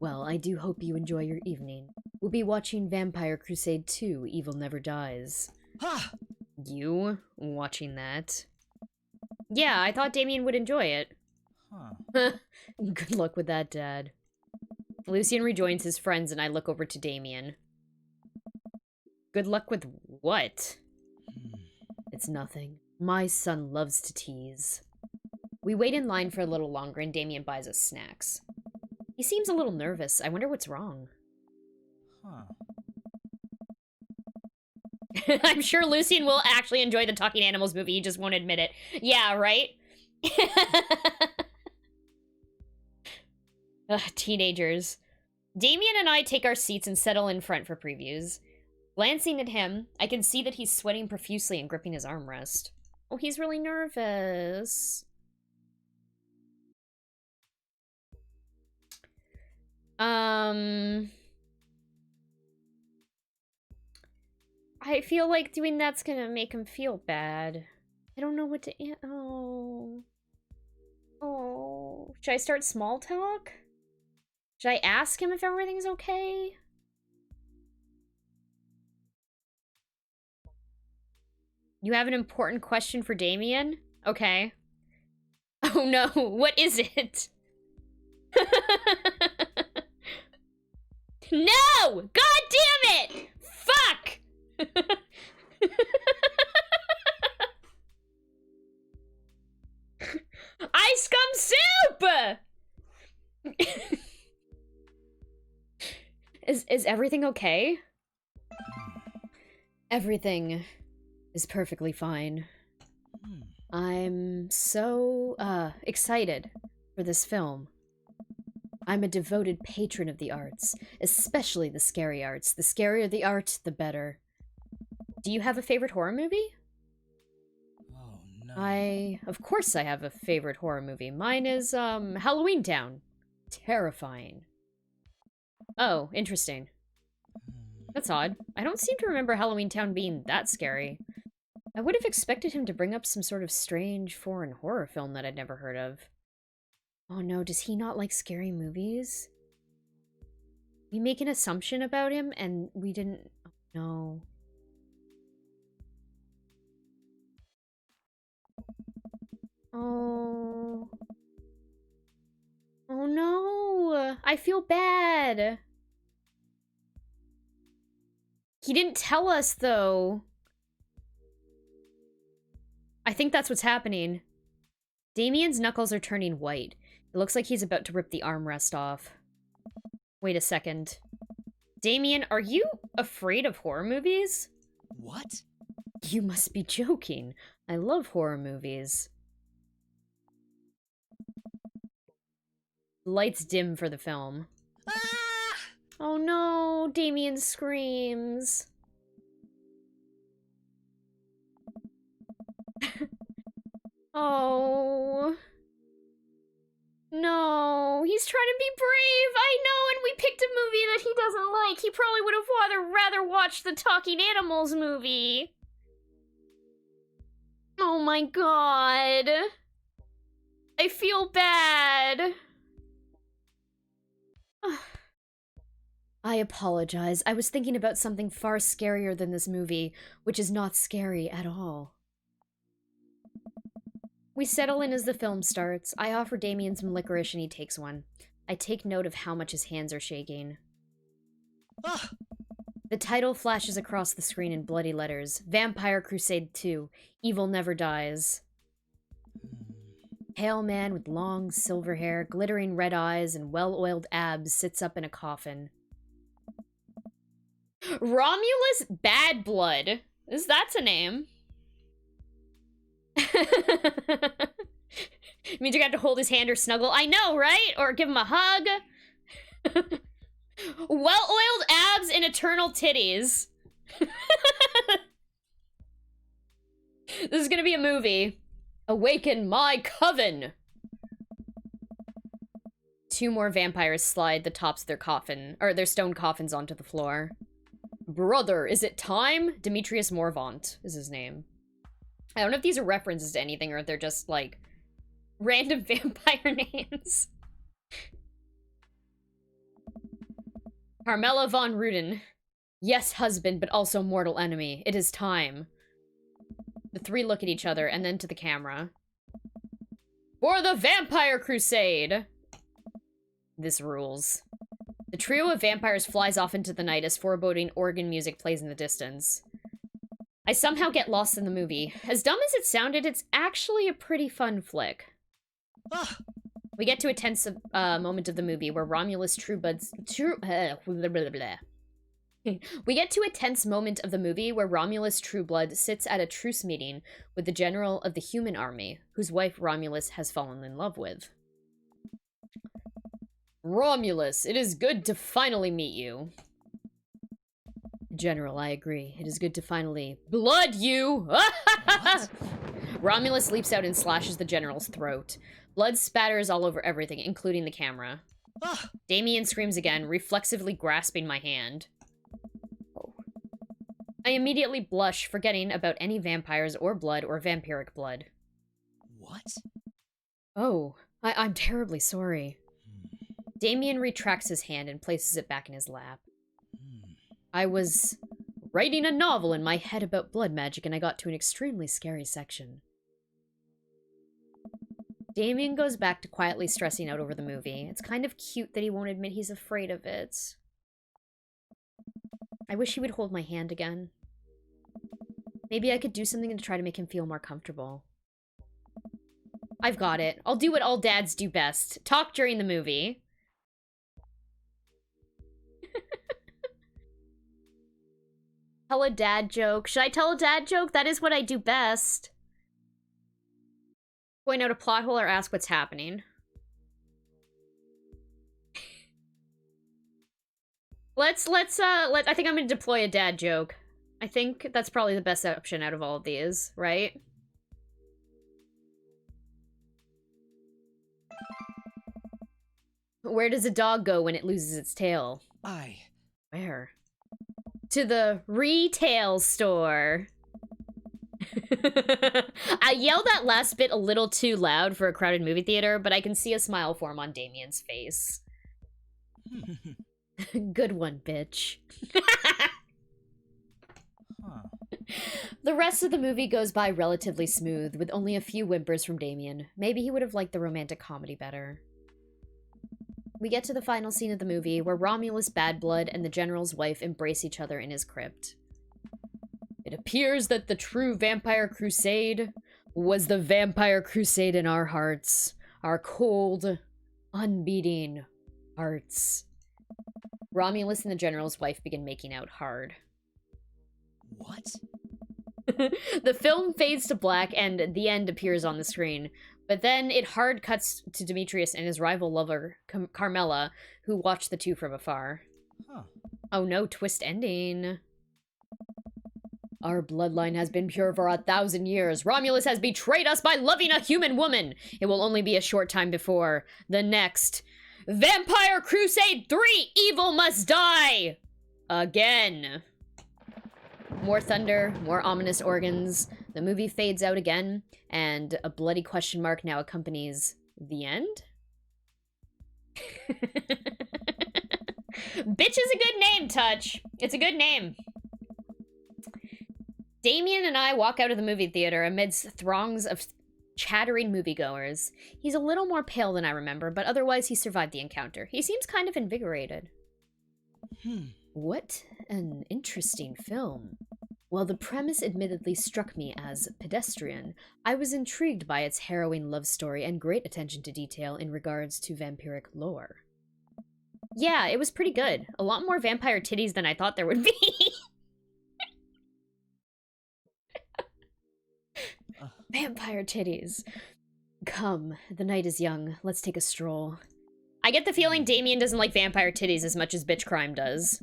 Well, I do hope you enjoy your evening. We'll be watching Vampire Crusade 2, Evil Never Dies. You? Watching that? Yeah, I thought Damien would enjoy it. Good luck with that, Dad. Lucien rejoins his friends and I look over to Damien. Good luck with what? It's nothing. My son loves to tease. We wait in line for a little longer and Damien buys us snacks. He seems a little nervous. I wonder what's wrong. I'm sure Lucien will actually enjoy the Talking Animals movie, he just won't admit it. Yeah, right? Ugh, teenagers. Damien and I take our seats and settle in front for previews. Glancing at him, I can see that he's sweating profusely and gripping his armrest. Oh, he's really nervous. I feel like doing that's gonna make him feel bad. I don't know what to... Oh. Should I start small talk? Should I ask him if everything's okay? You have an important question for Damien? Okay. Oh no, what is it? No! God damn it! Fuck! Ice Scum Soup! Is everything okay? Everything is perfectly fine. I'm so, excited for this film. I'm a devoted patron of the arts, especially the scary arts. The scarier the art, the better. Do you have a favorite horror movie? Oh, no. Of course I have a favorite horror movie. Mine is, Halloween Town. Terrifying. Oh, interesting. That's odd. I don't seem to remember Halloween Town being that scary. I would have expected him to bring up some sort of strange foreign horror film that I'd never heard of. Oh no, does he not like scary movies? We make an assumption about him and we didn't... Oh, no. Oh. Oh no! I feel bad! He didn't tell us, though. I think that's what's happening. Damien's knuckles are turning white. It looks like he's about to rip the armrest off. Wait a second. Damien, are you afraid of horror movies? What? You must be joking. I love horror movies. Lights dim for the film. Ah! Oh no, Damien screams. Oh. No, he's trying to be brave. I know, and we picked a movie that he doesn't like. He probably would have rather watched the Talking Animals movie. Oh my god. I feel bad. I apologize. I was thinking about something far scarier than this movie, which is not scary at all. We settle in as the film starts. I offer Damien some licorice and he takes one. I take note of how much his hands are shaking. Ah! The title flashes across the screen in bloody letters. Vampire Crusade 2. Evil Never Dies. Pale man with long silver hair, glittering red eyes, and well-oiled abs sits up in a coffin. Romulus Bad Blood. That's a name. Means you have to hold his hand or snuggle. I know, right? Or give him a hug. Well-oiled abs and eternal titties. This is gonna be a movie. Awaken my coven! 2 more vampires slide the tops of their coffin, or their stone coffins onto the floor. Brother, is it time? Demetrius Morvaunt is his name. I don't know if these are references to anything or if they're just, like, random vampire names. Carmela von Ruden. Yes, husband, but also mortal enemy. It is time. The 3 look at each other and then to the camera. For the Vampire Crusade! This rules. The trio of vampires flies off into the night as foreboding organ music plays in the distance. I somehow get lost in the movie. As dumb as it sounded, it's actually a pretty fun flick. Ah! We get to a tense moment of the movie where Romulus We get to a tense moment of the movie where Romulus Trueblood sits at a truce meeting with the general of the human army, whose wife Romulus has fallen in love with. Romulus, it is good to finally meet you. General, I agree. It is good to finally blood you! Romulus leaps out and slashes the general's throat. Blood spatters all over everything, including the camera. Ah! Damien screams again, reflexively grasping my hand. I immediately blush, forgetting about any vampires or blood or vampiric blood. What? Oh, I'm terribly sorry. Damien retracts his hand and places it back in his lap. I was writing a novel in my head about blood magic and I got to an extremely scary section. Damien goes back to quietly stressing out over the movie. It's kind of cute that he won't admit he's afraid of it. I wish he would hold my hand again. Maybe I could do something to try to make him feel more comfortable. I've got it. I'll do what all dads do best. Talk during the movie. Tell a dad joke. Should I tell a dad joke? That is what I do best. Point out a plot hole or ask what's happening. I think I'm gonna deploy a dad joke. I think that's probably the best option out of all of these, right? Where does a dog go when it loses its tail? Where? To the retail store. I yelled that last bit a little too loud for a crowded movie theater, but I can see a smile form on Damien's face. Good one, bitch. The rest of the movie goes by relatively smooth, with only a few whimpers from Damien. Maybe he would have liked the romantic comedy better. We get to the final scene of the movie, where Romulus Badblood and the General's wife embrace each other in his crypt. It appears that the true Vampire Crusade was the Vampire Crusade in our hearts. Our cold, unbeating hearts. Romulus and the General's wife begin making out hard. What? The film fades to black and the end appears on the screen, but then it hard cuts to Demetrius and his rival lover, Carmela, who watch the two from afar. Huh. Oh no, twist ending. Our bloodline has been pure for 1,000 years. Romulus has betrayed us by loving a human woman. It will only be a short time before the next Vampire Crusade 3, Evil Must Die! Again. More thunder, more ominous organs. The movie fades out again, and a bloody question mark now accompanies The end? Bitch is a good name, Touch. It's a good name. Damien and I walk out of the movie theater amidst throngs of chattering moviegoers. He's a little more pale than I remember, but otherwise he survived the encounter. He seems kind of invigorated. What an interesting film. While the premise admittedly struck me as pedestrian, I was intrigued by its harrowing love story and great attention to detail in regards to vampiric lore. Yeah, it was pretty good. A lot more vampire titties than I thought there would be. Vampire titties. Come, the night is young. Let's take a stroll. I get the feeling Damien doesn't like vampire titties as much as bitch crime does.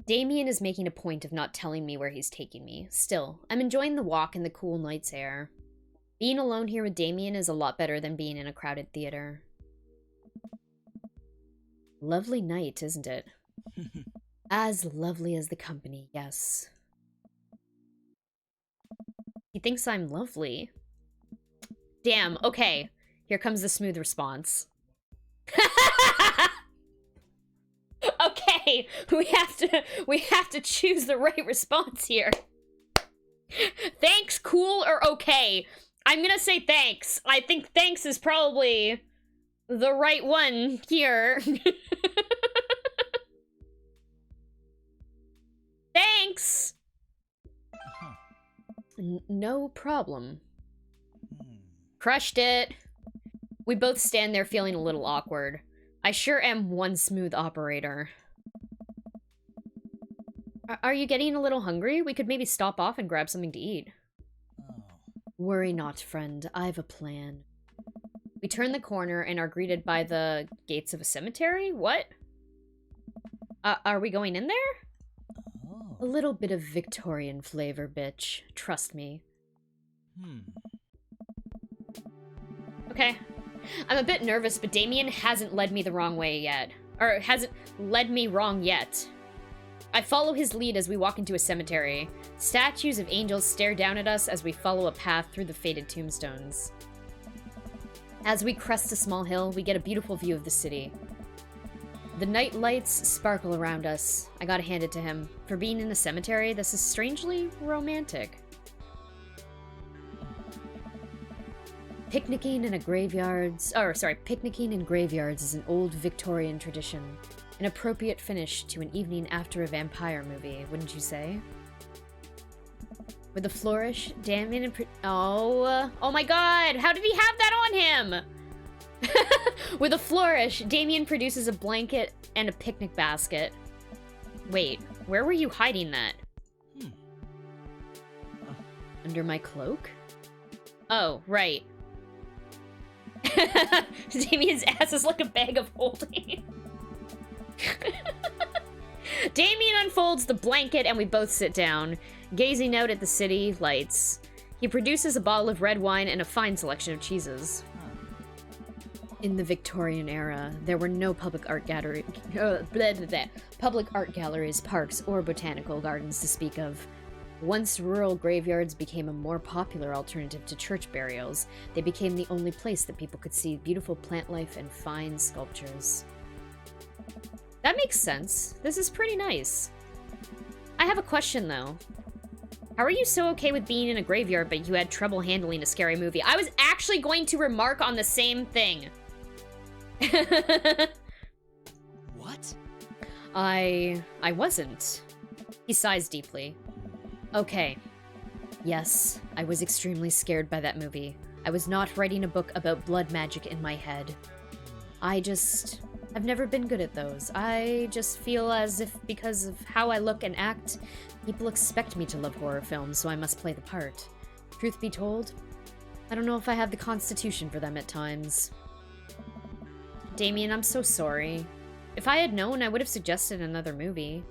Damien is making a point of not telling me where he's taking me. Still, I'm enjoying the walk and the cool night's air. Being alone here with Damien is a lot better than being in a crowded theater. Lovely night, isn't it? As lovely as the company, yes. He thinks I'm lovely. Damn, okay. Here comes the smooth response. Okay, we have to choose the right response here. Thanks, cool, or okay? I'm gonna say thanks. I think thanks is probably the right one here. Thanks! No problem. Crushed it. We both stand there feeling a little awkward. I sure am one smooth operator. Are you getting a little hungry? We could maybe stop off and grab something to eat. Worry not, friend. I've a plan. We turn the corner and are greeted by the gates of a cemetery? What? Are we going in there? A little bit of Victorian flavor, bitch. Trust me. Okay. I'm a bit nervous, but Damien hasn't led me the wrong way yet. Or hasn't led me wrong yet. I follow his lead as we walk into a cemetery. Statues of angels stare down at us as we follow a path through the faded tombstones. As we crest a small hill, we get a beautiful view of the city. The night lights sparkle around us. I gotta hand it to him. For being in a cemetery, this is strangely romantic. Picnicking in graveyards is an old Victorian tradition. An appropriate finish to an evening after a vampire movie, wouldn't you say? With a flourish, Damien and oh my god! How did he have that on him? With a flourish, Damien produces a blanket and a picnic basket. Wait, where were you hiding that? Under my cloak? Oh, right. Damien's ass is like a bag of holding. Damien unfolds the blanket and we both sit down, gazing out at the city lights. He produces a bottle of red wine and a fine selection of cheeses. In the Victorian era, there were no public art galleries, parks, or botanical gardens to speak of. Once rural graveyards became a more popular alternative to church burials, they became the only place that people could see beautiful plant life and fine sculptures. That makes sense. This is pretty nice. I have a question, though. How are you so okay with being in a graveyard, but you had trouble handling a scary movie? I was actually going to remark on the same thing. What? I wasn't. He sighs deeply. Okay. Yes, I was extremely scared by that movie. I was not writing a book about blood magic in my head. I've never been good at those. I just feel as if because of how I look and act, people expect me to love horror films, so I must play the part. Truth be told, I don't know if I have the constitution for them at times. Damien, I'm so sorry. If I had known, I would have suggested another movie.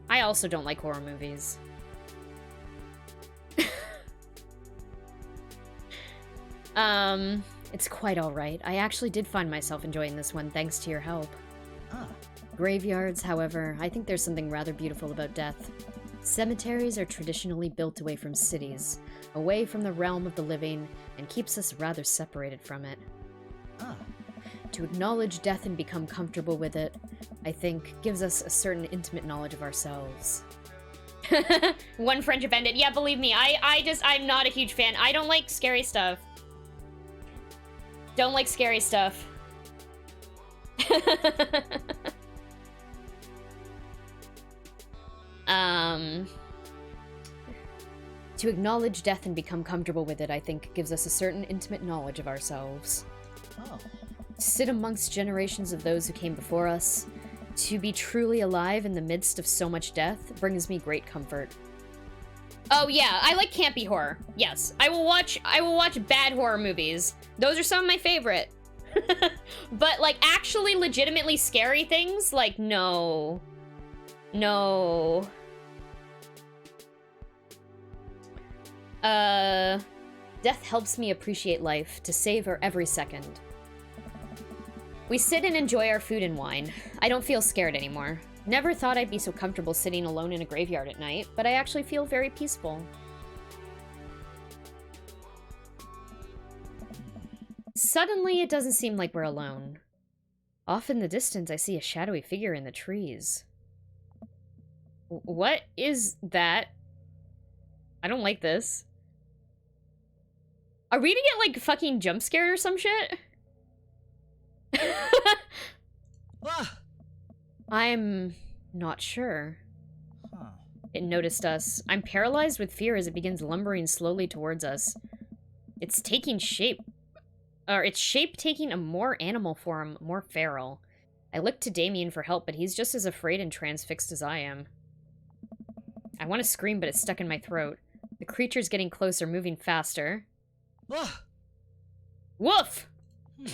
I also don't like horror movies. It's quite alright. I actually did find myself enjoying this one thanks to your help. Graveyards, however, I think there's something rather beautiful about death. Cemeteries are traditionally built away from cities, away from the realm of the living, and keeps us rather separated from it. Ah. To acknowledge death and become comfortable with it, I think, gives us a certain intimate knowledge of ourselves. One friendship ended. Yeah, believe me, I'm not a huge fan. I don't like scary stuff. Don't like scary stuff. To acknowledge death and become comfortable with it, I think, gives us a certain intimate knowledge of ourselves. Oh. To sit amongst generations of those who came before us, to be truly alive in the midst of so much death, brings me great comfort. Oh yeah, I like campy horror. Yes, I will watch bad horror movies. Those are some of my favorite. But like actually legitimately scary things, like no. No. Death helps me appreciate life, to savor every second. We sit and enjoy our food and wine. I don't feel scared anymore. Never thought I'd be so comfortable sitting alone in a graveyard at night, but I actually feel very peaceful. Suddenly, it doesn't seem like we're alone. Off in the distance, I see a shadowy figure in the trees. What is that? I don't like this. Are we gonna get, like, fucking jump scared or some shit? Ah. I'm not sure. Huh. It noticed us. I'm paralyzed with fear as it begins lumbering slowly towards us. It's taking shape. Or its shape taking a more animal form, more feral. I look to Damien for help, but he's just as afraid and transfixed as I am. I want to scream, but it's stuck in my throat. The creature's getting closer, moving faster. Ah. Woof!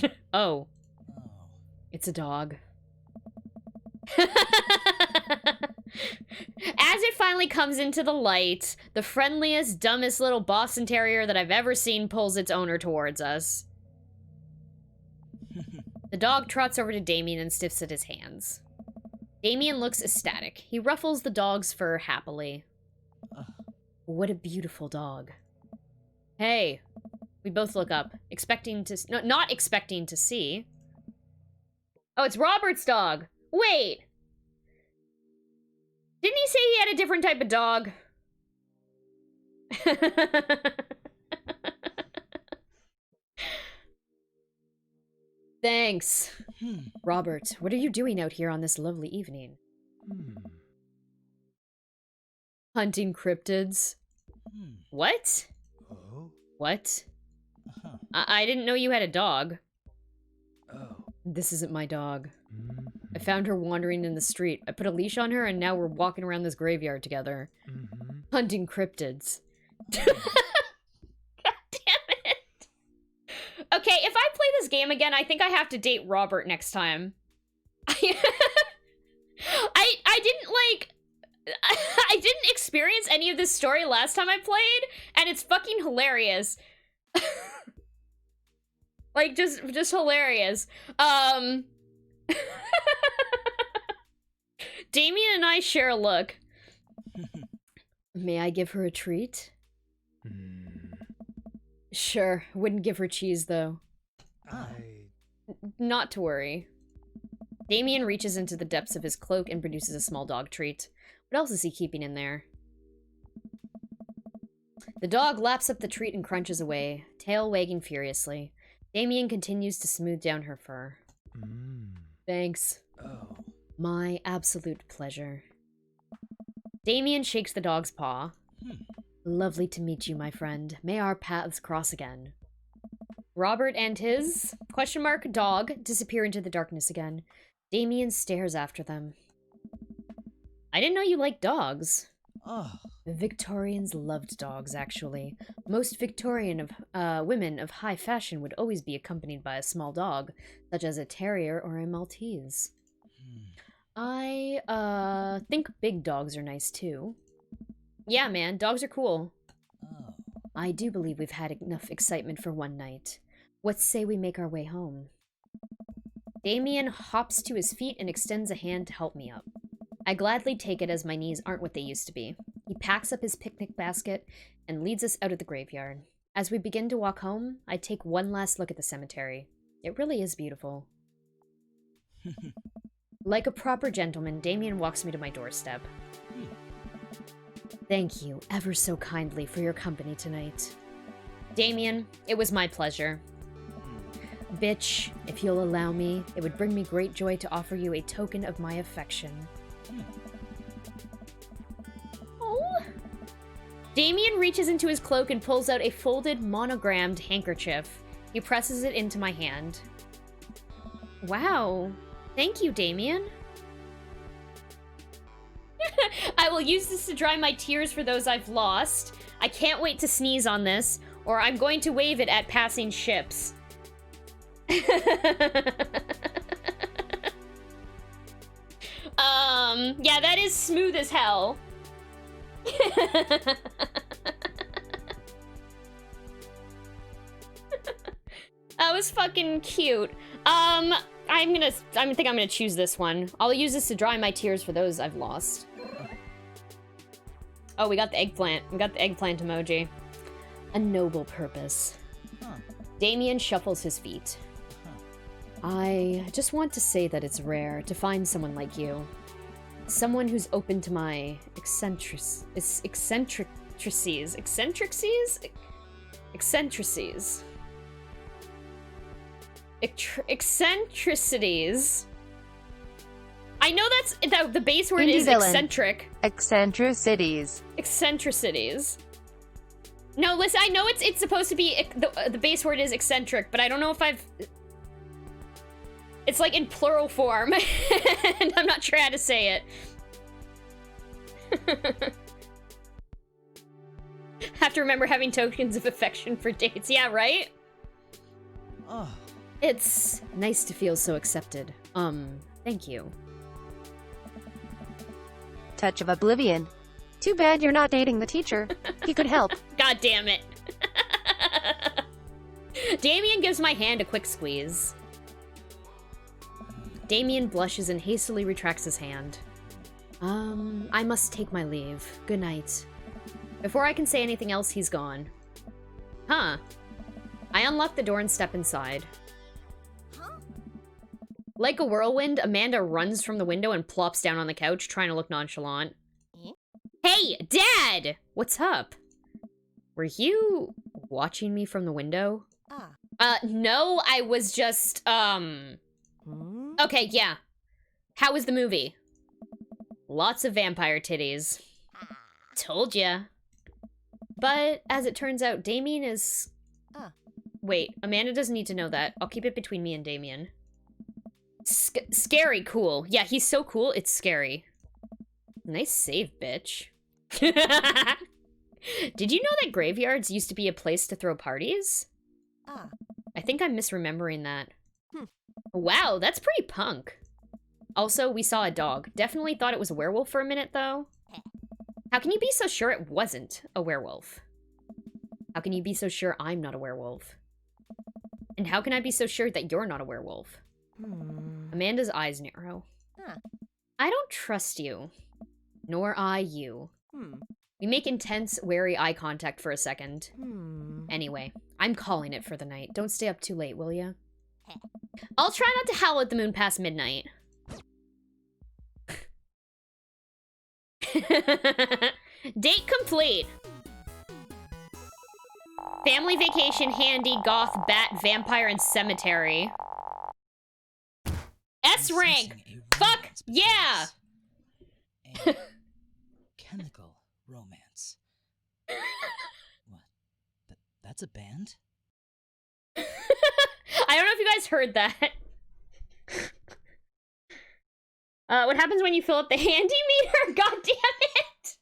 Oh. Oh. It's a dog. As it finally comes into the light, the friendliest, dumbest little Boston Terrier that I've ever seen pulls its owner towards us. The dog trots over to Damien and sniffs at his hands. Damien looks ecstatic. He ruffles the dog's fur happily. What a beautiful dog. Hey. We both look up, expecting to... No, not expecting to see. Oh, it's Robert's dog. Wait. Didn't he say he had a different type of dog? Thanks. Robert, what are you doing out here on this lovely evening? Hunting cryptids. What? Oh? What? Uh-huh. I didn't know you had a dog. Oh. This isn't my dog. Mm-hmm. I found her wandering in the street. I put a leash on her and now we're walking around this graveyard together. Mm-hmm. Hunting cryptids. God damn it. Okay, if I play this game again, I think I have to date Robert next time. I didn't, like... I didn't experience any of this story last time I played, and it's fucking hilarious. Like, just hilarious. Damien and I share a look. May I give her a treat? Sure, wouldn't give her cheese, though. Not to worry. Damien reaches into the depths of his cloak and produces a small dog treat. What else is he keeping in there? The dog laps up the treat and crunches away, tail wagging furiously. Damien continues to smooth down her fur. Thanks. Oh. My absolute pleasure. Damien shakes the dog's paw. Lovely to meet you, my friend. May our paths cross again. Robert and his, dog disappear into the darkness again. Damien stares after them. I didn't know you liked dogs. Oh. Victorians loved dogs, actually. Most Victorian women of high fashion would always be accompanied by a small dog, such as a terrier or a Maltese. I think big dogs are nice, too. Yeah, man, dogs are cool. Oh. I do believe we've had enough excitement for one night. What say we make our way home? Damien hops to his feet and extends a hand to help me up. I gladly take it as my knees aren't what they used to be. He packs up his picnic basket and leads us out of the graveyard. As we begin to walk home, I take one last look at the cemetery. It really is beautiful. Like a proper gentleman, Damien walks me to my doorstep. Thank you ever so kindly for your company tonight. Damien, it was my pleasure. Bitch, if you'll allow me, it would bring me great joy to offer you a token of my affection. Oh. Damien reaches into his cloak and pulls out a folded, monogrammed handkerchief. He presses it into my hand. Wow. Thank you, Damien. I will use this to dry my tears for those I've lost. I can't wait to sneeze on this, or I'm going to wave it at passing ships. Yeah, that is smooth as hell. That was fucking cute. I think I'm gonna choose this one. I'll use this to dry my tears for those I've lost. Oh, we got the eggplant. We got the eggplant emoji. A noble purpose. Damien shuffles his feet. I just want to say that it's rare to find someone like you. Someone who's open to my eccentricities. I know the base word Indie is villain. eccentric. Eccentricities. Eccentricities. No, listen, I know it's supposed to be, the base word is eccentric, but I don't know if it's like in plural form, and I'm not sure how to say it. Have to remember having tokens of affection for dates. Yeah, right? Oh. It's nice to feel so accepted. Thank you. Touch of oblivion. Too bad you're not dating the teacher. He could help. God damn it. Damien gives my hand a quick squeeze. Damien blushes and hastily retracts his hand. I must take my leave. Good night. Before I can say anything else, he's gone. Huh. I unlock the door and step inside. Like a whirlwind, Amanda runs from the window and plops down on the couch, trying to look nonchalant. Hey, Dad! What's up? Were you watching me from the window? No, I was just, Okay, yeah. How was the movie? Lots of vampire titties. Told ya. But, as it turns out, Damien is... Wait, Amanda doesn't need to know that. I'll keep it between me and Damien. Scary cool. Yeah, he's so cool, it's scary. Nice save, bitch. Did you know that graveyards used to be a place to throw parties? I think I'm misremembering that. Wow, that's pretty punk. Also, we saw a dog. Definitely thought it was a werewolf for a minute, though. How can you be so sure it wasn't a werewolf? How can you be so sure I'm not a werewolf? And how can I be so sure that you're not a werewolf? Amanda's eyes narrow. I don't trust you. Nor I you. We make intense, wary eye contact for a second. Anyway, I'm calling it for the night. Don't stay up too late, will ya? I'll try not to howl at the moon past midnight. Date complete. Family vacation, handy, goth, bat, vampire, and cemetery. S rank! Fuck yeah! A chemical romance. What? That's a band? I don't know if you guys heard that. What happens when you fill up the handy meter? God damn it!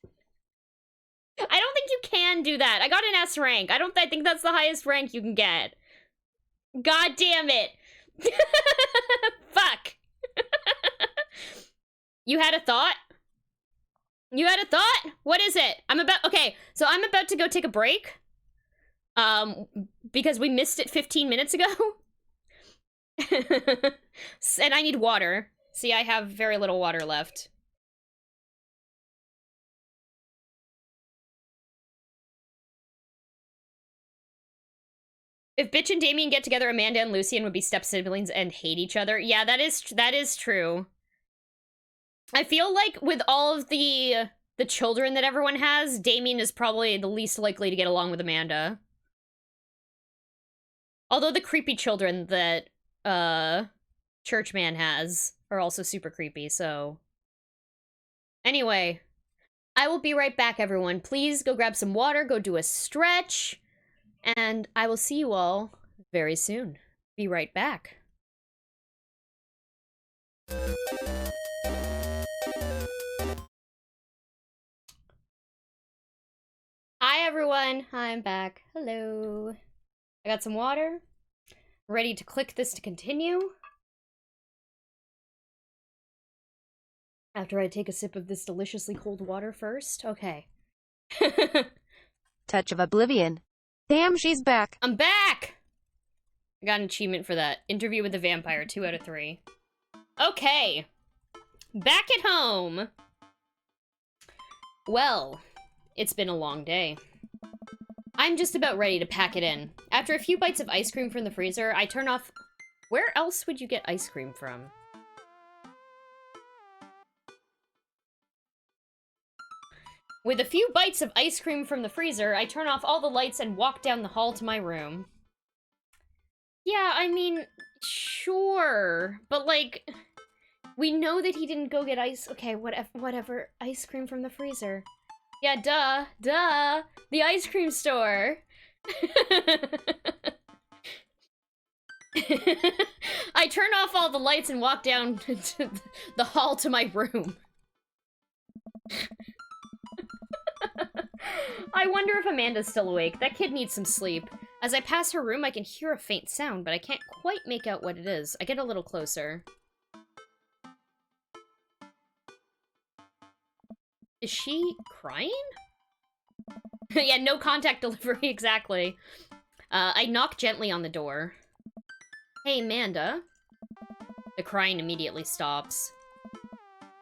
I don't think you can do that. I got an S rank. I think that's the highest rank you can get. God damn it. Fuck. You had a thought? You had a thought? What is it? Okay, so I'm about to go take a break. Because we missed it 15 minutes ago. And I need water. See, I have very little water left. If Bitch and Damien get together, Amanda and Lucian would be step-siblings and hate each other. Yeah, that is true. I feel like with all of the children that everyone has, Damien is probably the least likely to get along with Amanda. Although the creepy children that, Churchman has are also super creepy, so... Anyway, I will be right back, everyone. Please go grab some water, go do a stretch, and I will see you all very soon. Be right back. Hi, everyone. Hi, I'm back. Hello. I got some water. Ready to click this to continue. After I take a sip of this deliciously cold water first. Okay. Touch of Oblivion. Damn, she's back. I'm back! I got an achievement for that. Interview with the vampire, 2 out of 3. Okay. Back at home. Well, it's been a long day. I'm just about ready to pack it in. After a few bites of ice cream from the freezer, I turn off... Where else would you get ice cream from? With a few bites of ice cream from the freezer, I turn off all the lights and walk down the hall to my room. Yeah, I mean, sure. But, like, we know that he didn't go get ice... Okay, whatever. Ice cream from the freezer. Yeah, duh. The ice cream store. I turn off all the lights and walk down to the hall to my room. I wonder if Amanda's still awake. That kid needs some sleep. As I pass her room, I can hear a faint sound, but I can't quite make out what it is. I get a little closer. Is she crying? Yeah, no contact delivery, exactly. I knock gently on the door. Hey, Amanda. The crying immediately stops.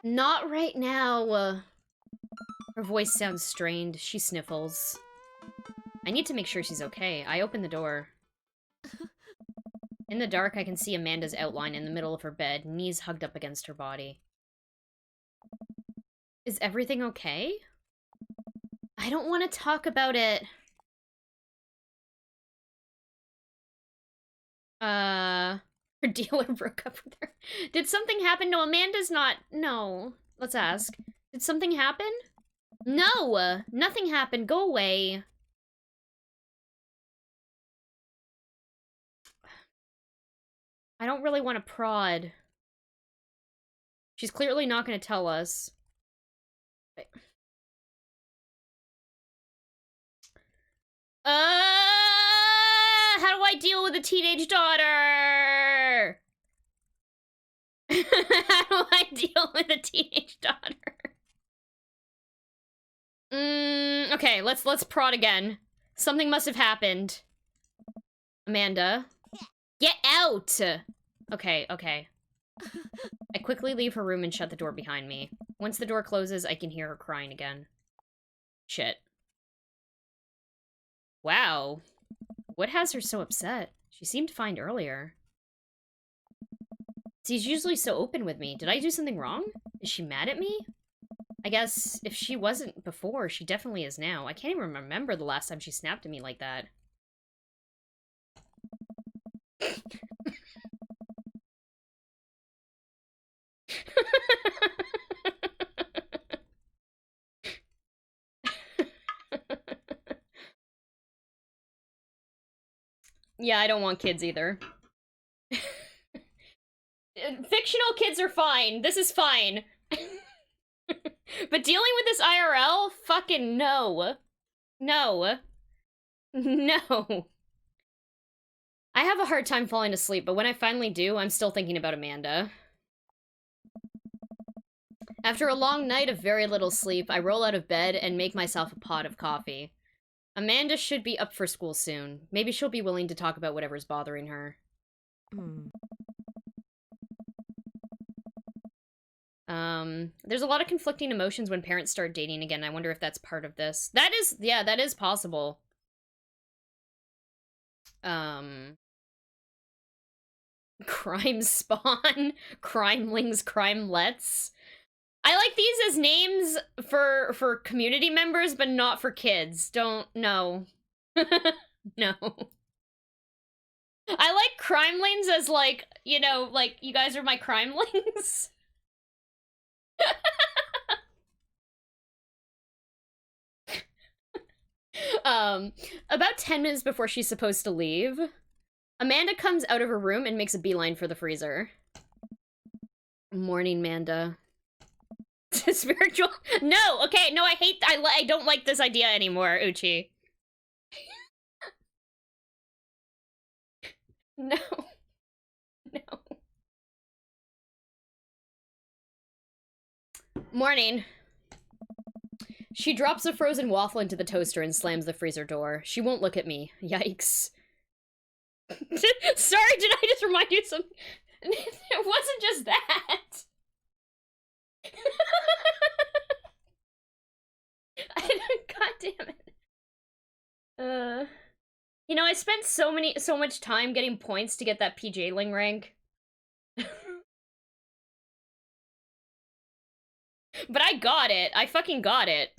Not right now. Her voice sounds strained. She sniffles. I need to make sure she's okay. I open the door. In the dark, I can see Amanda's outline in the middle of her bed, knees hugged up against her body. Is everything okay? I don't want to talk about it. Her dealer broke up with her. Did something happen? No, Amanda's not... No. Let's ask. Did something happen? No! Nothing happened. Go away. I don't really want to prod. She's clearly not going to tell us. How do I deal with a teenage daughter? How do I deal with a teenage daughter? Okay, let's prod again. Something must have happened. Amanda. Get out! Okay. I quickly leave her room and shut the door behind me. Once the door closes, I can hear her crying again. Shit. Wow. What has her so upset? She seemed fine earlier. She's usually so open with me. Did I do something wrong? Is she mad at me? I guess if she wasn't before, she definitely is now. I can't even remember the last time she snapped at me like that. Yeah, I don't want kids either. Fictional kids are fine. This is fine. But dealing with this IRL? Fucking no. No. No. I have a hard time falling asleep, but when I finally do, I'm still thinking about Amanda. After a long night of very little sleep, I roll out of bed and make myself a pot of coffee. Amanda should be up for school soon. Maybe she'll be willing to talk about whatever's bothering her. There's a lot of conflicting emotions when parents start dating again. I wonder if that's part of this. That is, yeah, that is possible. Crime Spawn, Crimelings, Crimelets. I like these as names for community members, but not for kids. Don't, no. No. I like Crimelings as, like, you know, like, you guys are my Crimelings. About 10 minutes before she's supposed to leave, Amanda comes out of her room and makes a beeline for the freezer. Morning, Manda. Spiritual? No, okay, no, I don't like this idea anymore, Uchi. No. No. Morning. She drops a frozen waffle into the toaster and slams the freezer door. She won't look at me. Yikes. Sorry, did I just remind you of something? It wasn't just that. God damn it. You know, I spent so much time getting points to get that PJ-ling rank. But I got it. I fucking got it.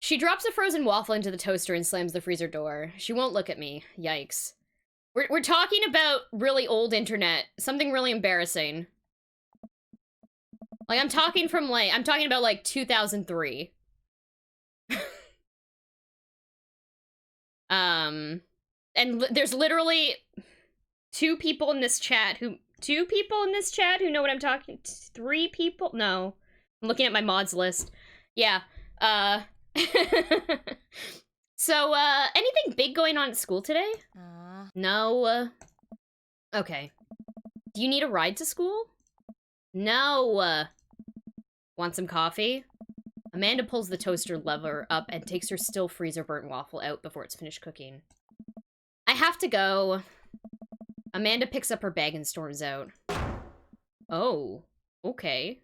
She drops a frozen waffle into the toaster and slams the freezer door. She won't look at me. Yikes. We're talking about really old internet. Something really embarrassing. Like, I'm talking about, like, 2003. And there's literally two people in this chat who know what I'm talking. 3 people? No. I'm looking at my mods list. Yeah. So, anything big going on at school today? No. Okay. Do you need a ride to school? No. Want some coffee? Amanda pulls the toaster lever up and takes her still freezer-burnt waffle out before it's finished cooking. I have to go. Amanda picks up her bag and storms out. Oh, okay.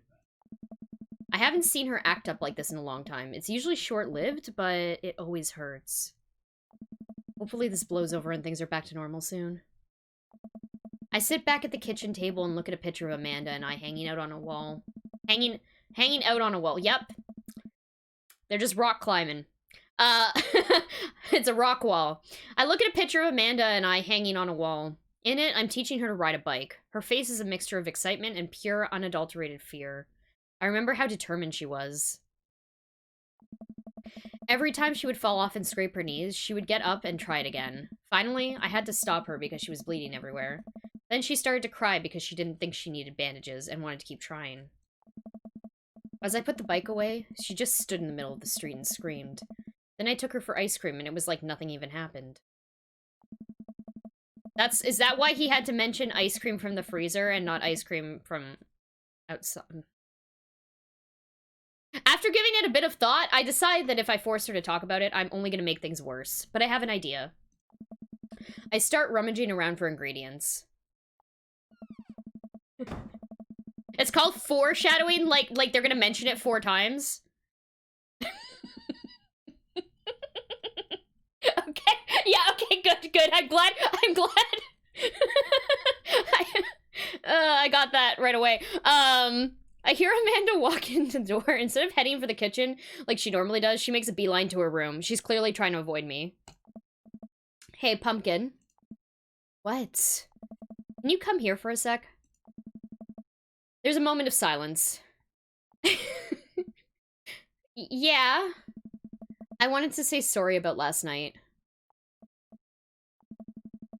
I haven't seen her act up like this in a long time. It's usually short-lived, but it always hurts. Hopefully this blows over and things are back to normal soon. I sit back at the kitchen table and look at a picture of Amanda and I hanging out on a wall. Hanging out on a wall. Yep. They're just rock climbing. It's a rock wall. I look at a picture of Amanda and I hanging on a wall. In it, I'm teaching her to ride a bike. Her face is a mixture of excitement and pure, unadulterated fear. I remember how determined she was. Every time she would fall off and scrape her knees, she would get up and try it again. Finally, I had to stop her because she was bleeding everywhere. Then she started to cry because she didn't think she needed bandages and wanted to keep trying. As I put the bike away, she just stood in the middle of the street and screamed. Then I took her for ice cream and it was like nothing even happened. Is that why he had to mention ice cream from the freezer and not ice cream from outside? After giving it a bit of thought, I decide that if I force her to talk about it, I'm only going to make things worse. But I have an idea. I start rummaging around for ingredients. It's called foreshadowing, like they're going to mention it 4 times. Okay, yeah, okay, good. I'm glad. I got that right away. I hear Amanda walk in the door. Instead of heading for the kitchen like she normally does, she makes a beeline to her room. She's clearly trying to avoid me. Hey, Pumpkin. What? Can you come here for a sec? There's a moment of silence. Yeah. I wanted to say sorry about last night.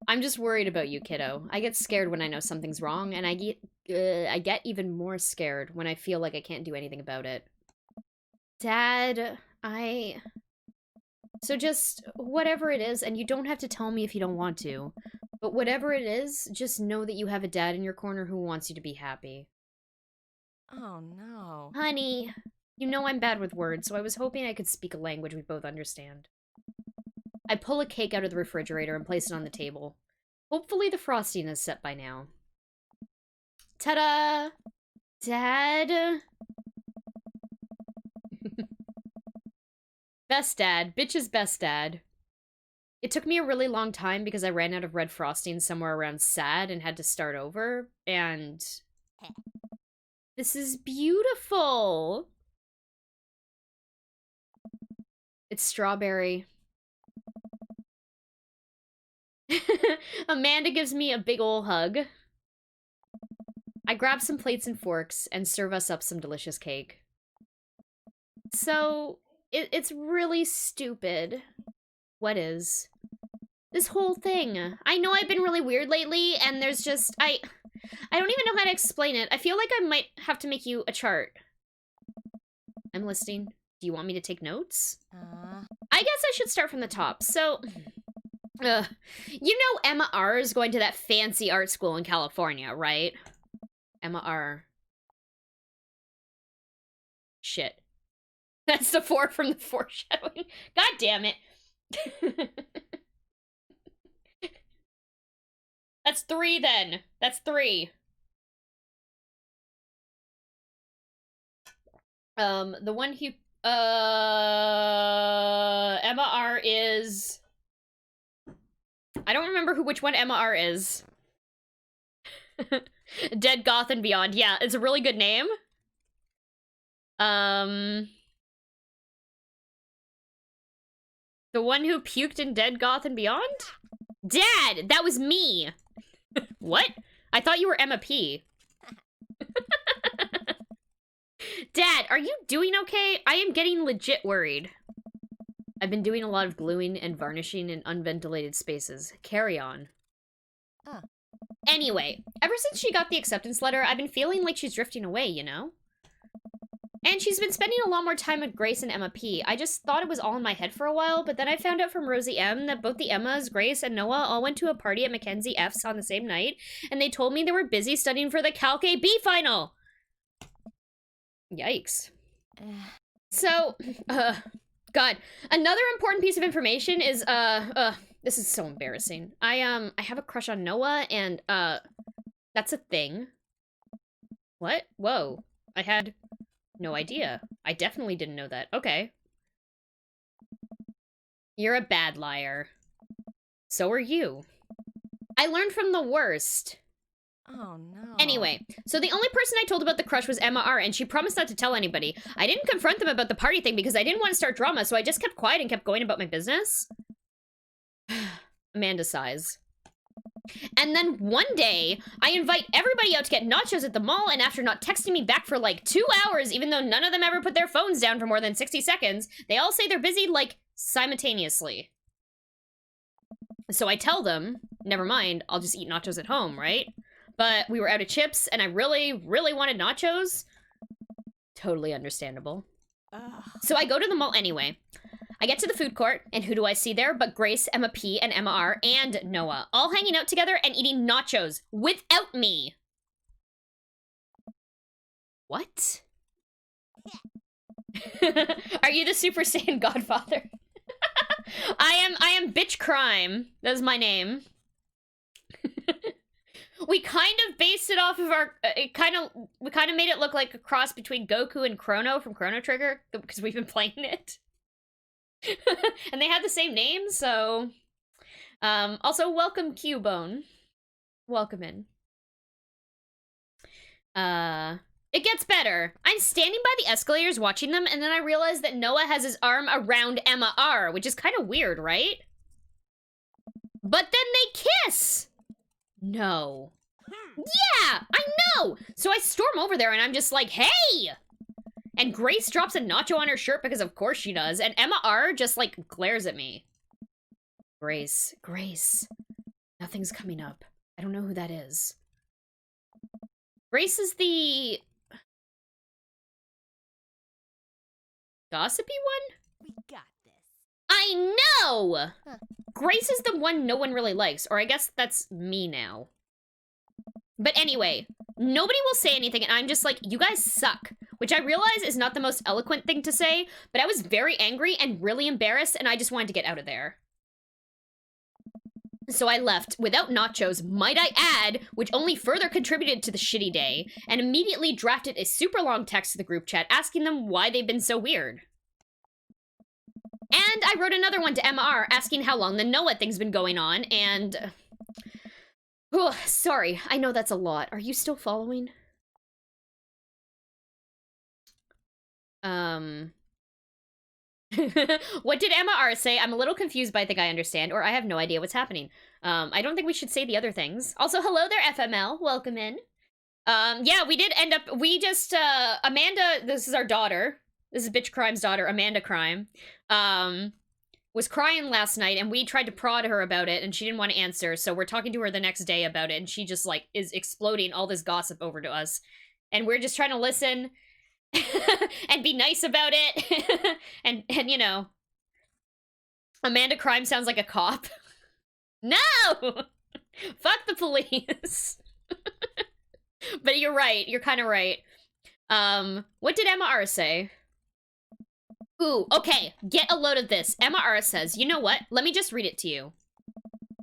I'm just worried about you, kiddo. I get scared when I know something's wrong, and I get even more scared when I feel like I can't do anything about it. Dad, So just, whatever it is, and you don't have to tell me if you don't want to, but whatever it is, just know that you have a dad in your corner who wants you to be happy. Oh, no. Honey, you know I'm bad with words, so I was hoping I could speak a language we both understand. I pull a cake out of the refrigerator and place it on the table. Hopefully the frosting is set by now. Ta-da! Dad? Best dad. Bitch's best dad. It took me a really long time because I ran out of red frosting somewhere around sad and had to start over, and this is beautiful. It's strawberry. Amanda gives me a big ol' hug. I grab some plates and forks and serve us up some delicious cake. So, it's really stupid. What is? This whole thing. I know I've been really weird lately, and there's just, I don't even know how to explain it. I feel like I might have to make you a chart. I'm listening. Do you want me to take notes? I guess I should start from the top. So, you know Emma R is going to that fancy art school in California, right? Emma R. Shit. That's the 4 from the foreshadowing. God damn it. That's 3 then. That's 3. The one who, Emma R is... I don't remember which one Emma R is. Dead Goth and Beyond. Yeah, it's a really good name. The one who puked in Dead Goth and Beyond? Dad, that was me. What? I thought you were Emma P. Dad, are you doing okay? I am getting legit worried. I've been doing a lot of gluing and varnishing in unventilated spaces. Carry on. Anyway, ever since she got the acceptance letter, I've been feeling like she's drifting away, you know? And she's been spending a lot more time with Grace and Emma P. I just thought it was all in my head for a while, but then I found out from Rosie M that both the Emmas, Grace, and Noah all went to a party at Mackenzie F's on the same night, and they told me they were busy studying for the Calc AB final! Yikes. So, God. Another important piece of information is, this is so embarrassing. I have a crush on Noah, and, that's a thing. What? Whoa. I had no idea. I definitely didn't know that. Okay. You're a bad liar. So are you. I learned from the worst. Oh, no. Anyway, so the only person I told about the crush was Emma R, and she promised not to tell anybody. I didn't confront them about the party thing because I didn't want to start drama, so I just kept quiet and kept going about my business. Amanda sighs. And then one day, I invite everybody out to get nachos at the mall, and after not texting me back for like 2 hours, even though none of them ever put their phones down for more than 60 seconds, they all say they're busy, like, simultaneously. So I tell them, never mind, I'll just eat nachos at home, right? But we were out of chips, and I really, really wanted nachos. Totally understandable. So I go to the mall anyway. I get to the food court, and who do I see there but Grace, Emma P, and Emma R, and Noah, all hanging out together and eating nachos without me. What? Are you the Super Saiyan Godfather? I am Bitch Crime. That's my name. We kind of based it off of our, we kind of made it look like a cross between Goku and Chrono from Chrono Trigger, because we've been playing it. And they had the same name, so... also, welcome, Cubone. Welcome in. It gets better. I'm standing by the escalators watching them, and then I realize that Noah has his arm around Emma R, which is kind of weird, right? But then they kiss! No. Yeah, I know! So I storm over there, and I'm just like, hey! And Grace drops a nacho on her shirt because of course she does, and Emma R just, like, glares at me. Grace. Nothing's coming up. I don't know who that is. Grace is the... gossipy one? We got this. I know! Grace is the one no one really likes, or I guess that's me now. But anyway, nobody will say anything, and I'm just like, you guys suck. Which I realize is not the most eloquent thing to say, but I was very angry and really embarrassed, and I just wanted to get out of there. So I left, without nachos, might I add, which only further contributed to the shitty day, and immediately drafted a super long text to the group chat asking them why they've been so weird. And I wrote another one to MR asking how long the Noah thing's been going on, and... Oh, sorry, I know that's a lot. Are you still following? What did Emma R say? I'm a little confused, but I think I understand, or I have no idea what's happening. I don't think we should say the other things. Also, hello there, FML. Welcome in. Yeah, we did end up, Amanda, this is our daughter. This is Bitch Crime's daughter, Amanda Crime. Was crying last night, and we tried to prod her about it, and she didn't want to answer, so we're talking to her the next day about it, and she just, like, is exploding all this gossip over to us. And we're just trying to listen and be nice about it. and, you know, Amanda Crime sounds like a cop. No! Fuck the police. But you're right. You're kind of right. What did Emma R say? Ooh, okay. Get a load of this. Emma R says, you know what? Let me just read it to you.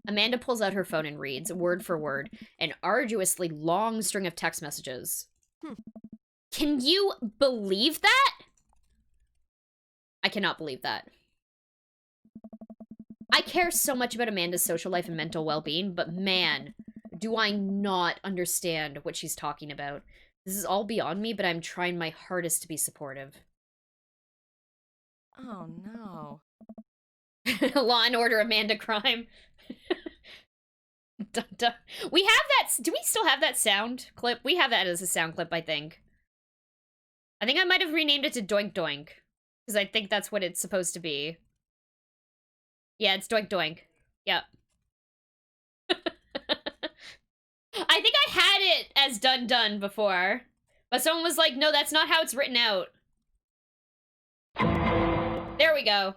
Amanda pulls out her phone and reads, word for word, an arduously long string of text messages. Can you believe that? I cannot believe that. I care so much about Amanda's social life and mental well-being, but man, do I not understand what she's talking about. This is all beyond me, but I'm trying my hardest to be supportive. Oh no. Law and Order Amanda Crime. Dun, dun. We have that. Do we still have that sound clip? We have that as a sound clip, I think. I think I might have renamed it to Doink Doink, because I think that's what it's supposed to be. Yeah, it's Doink Doink. Yep. I think I had it as Dun Dun before, but someone was like, no, that's not how it's written out. There we go.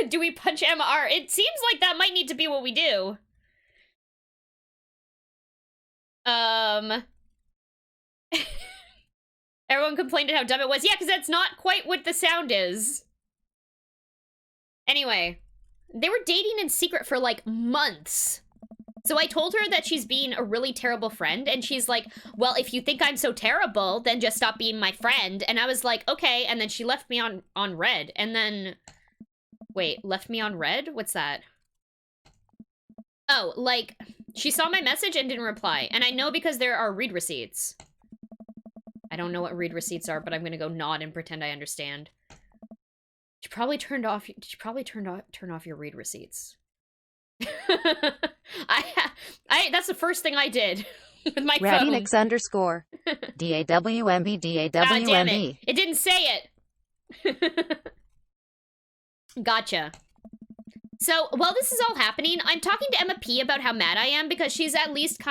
Do we punch MR? It seems like that might need to be what we do. Everyone complained at how dumb it was. Yeah, because that's not quite what the sound is. Anyway, they were dating in secret for, like, months. So I told her that she's being a really terrible friend, and she's like, well, if you think I'm so terrible, then just stop being my friend. And I was like, okay, and then she left me on red, and then... Wait, left me on red? What's that? Oh, like, she saw my message and didn't reply. And I know because there are read receipts. I don't know what read receipts are, but I'm gonna go nod and pretend I understand. She probably turned off, turn off your read receipts. That's the first thing I did with my phone. Radinix _ DAWMB God damn DAWMB. it. It didn't say it. Gotcha. So, while this is all happening, I'm talking to Emma P about how mad I am because she's at least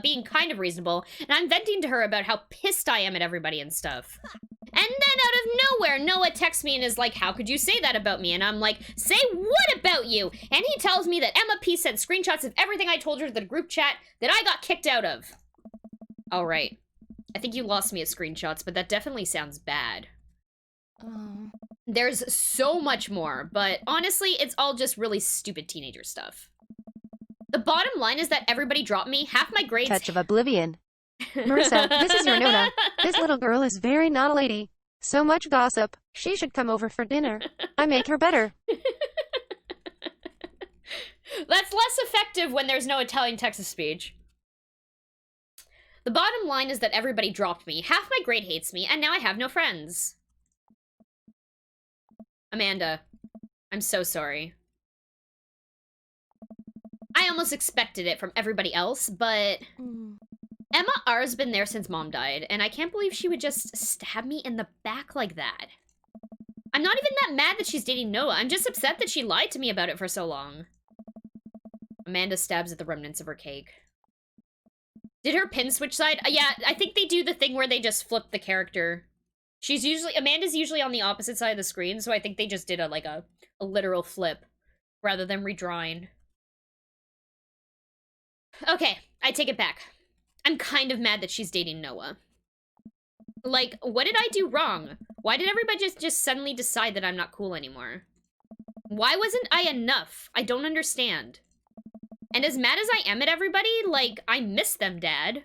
being kind of reasonable, and I'm venting to her about how pissed I am at everybody and stuff. And then out of nowhere, Noah texts me and is like, how could you say that about me? And I'm like, say what about you? And he tells me that Emma P sent screenshots of everything I told her to the group chat that I got kicked out of. All right. I think you lost me at screenshots, but that definitely sounds bad. Oh. There's so much more, but honestly, it's all just really stupid teenager stuff. The bottom line is that everybody dropped me, half my grades... Touch of oblivion. Marissa, this is your Nona. This little girl is very not a lady. So much gossip. She should come over for dinner. I make her better. That's less effective when there's no Italian text-to speech. The bottom line is that everybody dropped me, half my grade hates me, and now I have no friends. Amanda, I'm so sorry. I almost expected it from everybody else, but Emma R's been there since Mom died, and I can't believe she would just stab me in the back like that. I'm not even that mad that she's dating Noah. I'm just upset that she lied to me about it for so long. Amanda stabs at the remnants of her cake. Did her pin switch side? Yeah, I think they do the thing where they just flip the character. Amanda's usually on the opposite side of the screen, so I think they just did a literal flip rather than redrawing. Okay, I take it back. I'm kind of mad that she's dating Noah. Like, what did I do wrong? Why did everybody just suddenly decide that I'm not cool anymore? Why wasn't I enough? I don't understand. And as mad as I am at everybody, like, I miss them, Dad.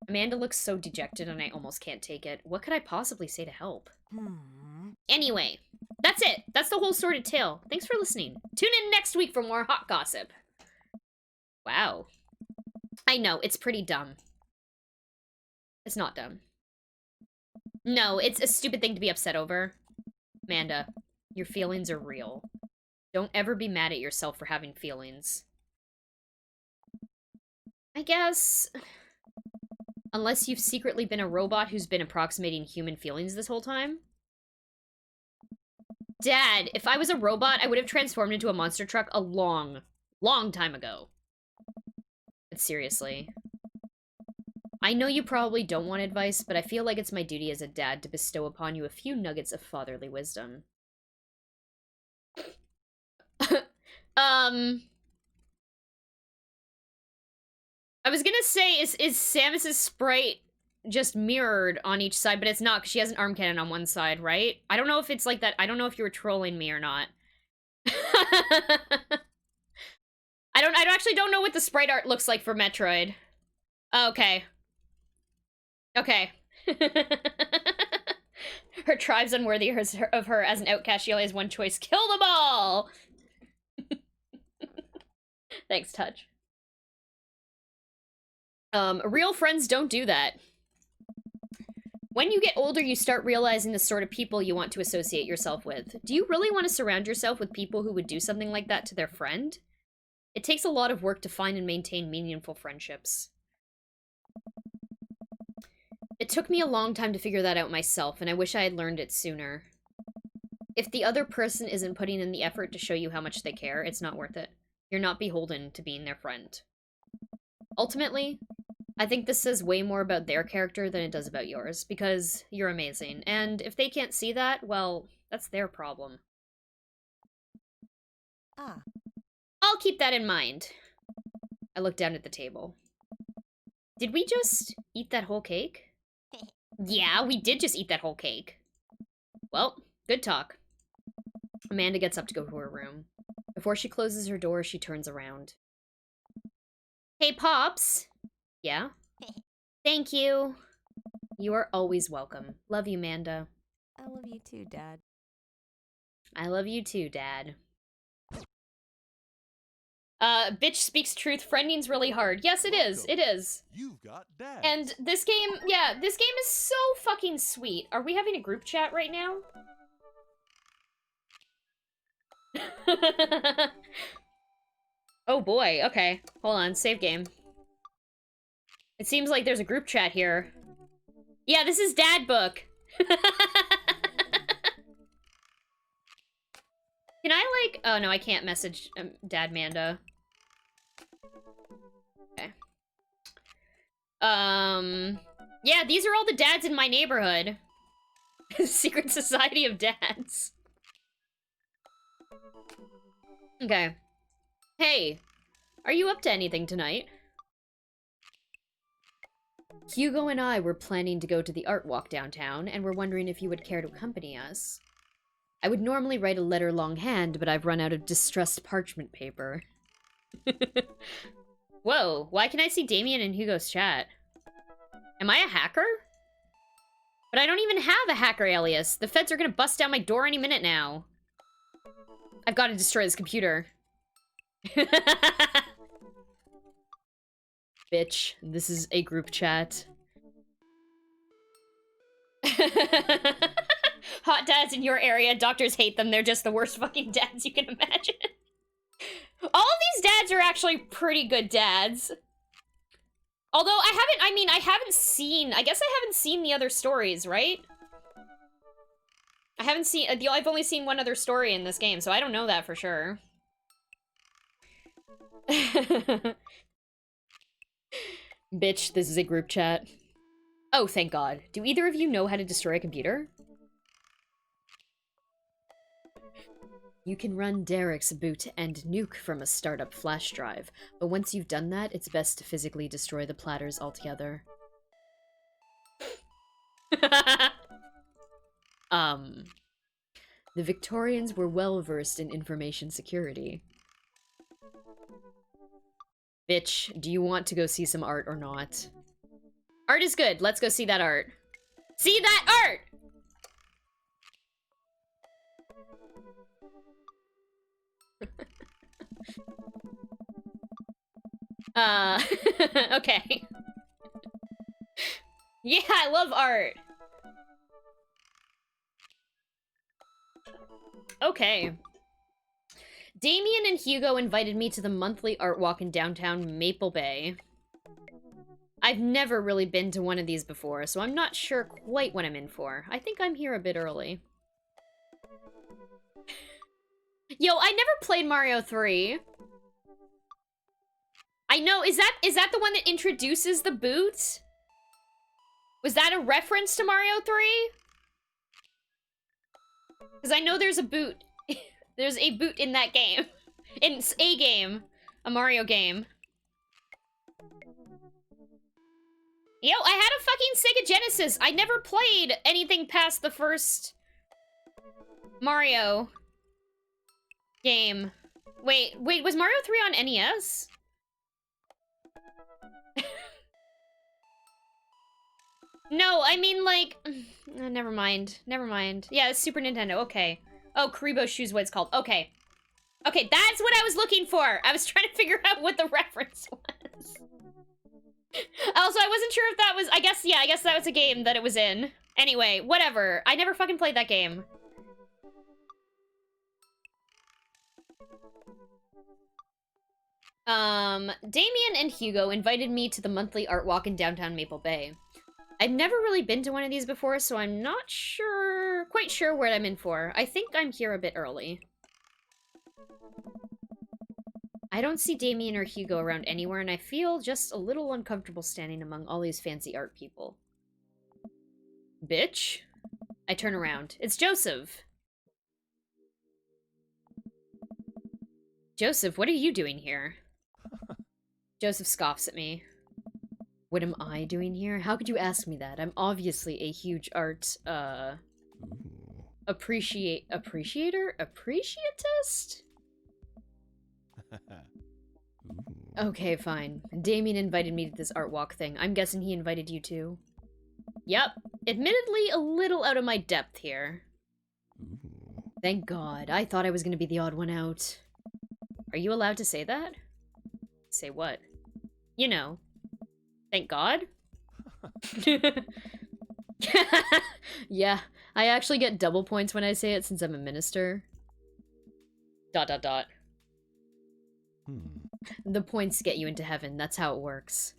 Amanda looks so dejected and I almost can't take it. What could I possibly say to help? Hmm. Anyway, that's it. That's the whole sordid tale. Thanks for listening. Tune in next week for more hot gossip. Wow. I know, it's pretty dumb. It's not dumb. No, it's a stupid thing to be upset over. Amanda, your feelings are real. Don't ever be mad at yourself for having feelings. I guess... Unless you've secretly been a robot who's been approximating human feelings this whole time. Dad, if I was a robot, I would have transformed into a monster truck a long, long time ago. But seriously. I know you probably don't want advice, but I feel like it's my duty as a dad to bestow upon you a few nuggets of fatherly wisdom. I was gonna say, is Samus's sprite just mirrored on each side, but it's not, because she has an arm cannon on one side, right? I don't know if it's like that. I don't know if you were trolling me or not. I actually don't know what the sprite art looks like for Metroid. Oh, okay. Okay. Her tribe's unworthy of her as an outcast. She only has one choice. Kill them all! Thanks, Touch. Real friends don't do that. When you get older, you start realizing the sort of people you want to associate yourself with. Do you really want to surround yourself with people who would do something like that to their friend? It takes a lot of work to find and maintain meaningful friendships. It took me a long time to figure that out myself, and I wish I had learned it sooner. If the other person isn't putting in the effort to show you how much they care, it's not worth it. You're not beholden to being their friend. Ultimately, I think this says way more about their character than it does about yours, because you're amazing, and if they can't see that, well, that's their problem. Ah. I'll keep that in mind. I looked down at the table. Did we just eat that whole cake? Yeah, we did just eat that whole cake. Well, good talk. Amanda gets up to go to her room. Before she closes her door, she turns around. Hey, Pops! Yeah? Thank you. You are always welcome. Love you, Manda. I love you too, Dad. I love you too, Dad. Bitch speaks truth. Friending's really hard. Yes, it is. It is. You've got dad. And this game, yeah, this game is so fucking sweet. Are we having a group chat right now? Oh boy, okay. Hold on, save game. It seems like there's a group chat here. Yeah, this is Dad Book. Can I, like... Oh, no, I can't message Dad Manda. Okay. Yeah, these are all the dads in my neighborhood. Secret Society of Dads. Okay. Hey, are you up to anything tonight? Hugo and I were planning to go to the art walk downtown, and we're wondering if you would care to accompany us. I would normally write a letter longhand, but I've run out of distressed parchment paper. Whoa, why can I see Damien and Hugo's chat? Am I a hacker? But I don't even have a hacker alias. The feds are gonna bust down my door any minute now. I've got to destroy this computer. Bitch, this is a group chat. Hot dads in your area, doctors hate them, they're just the worst fucking dads you can imagine. All of these dads are actually pretty good dads. Although I haven't seen, I guess I haven't seen the other stories, right? I haven't seen, I've only seen one other story in this game, so I don't know that for sure. Bitch, this is a group chat. Oh, thank God. Do either of you know how to destroy a computer? You can run Derek's boot and nuke from a startup flash drive, but once you've done that, it's best to physically destroy the platters altogether. The Victorians were well versed in information security. Bitch, do you want to go see some art or not? Art is good. Let's go see that art. See that art! Okay. Yeah, I love art. Okay. Damien and Hugo invited me to the monthly art walk in downtown Maple Bay. I've never really been to one of these before, so I'm not sure quite what I'm in for. I think I'm here a bit early. Yo, I never played Mario 3. I know, is that the one that introduces the boot? Was that a reference to Mario 3? Because I know there's a boot. There's a boot in that game. In a game. A Mario game. Yo, I had a fucking Sega Genesis. I never played anything past the first Mario game. Wait, was Mario 3 on NES? No, I mean, like... never mind. Never mind. Yeah, it's Super Nintendo. Okay. Oh, Karibo Shoes, what it's called. Okay. Okay, that's what I was looking for. I was trying to figure out what the reference was. Also, I wasn't sure if that was... I guess that was a game that it was in. Anyway, whatever. I never fucking played that game. Damien and Hugo invited me to the monthly art walk in downtown Maple Bay. I'd never really been to one of these before, so I'm not quite sure what I'm in for. I think I'm here a bit early. I don't see Damien or Hugo around anywhere, and I feel just a little uncomfortable standing among all these fancy art people. Bitch? I turn around. It's Joseph! Joseph, what are you doing here? Joseph scoffs at me. What am I doing here? How could you ask me that? I'm obviously a huge art, appreciatist? Okay, fine. Damien invited me to this art walk thing. I'm guessing he invited you too? Yep. Admittedly, a little out of my depth here. Thank God. I thought I was gonna be the odd one out. Are you allowed to say that? Say what? You know. Thank God? Yeah, I actually get double points when I say it since I'm a minister. ... The points get you into heaven, that's how it works.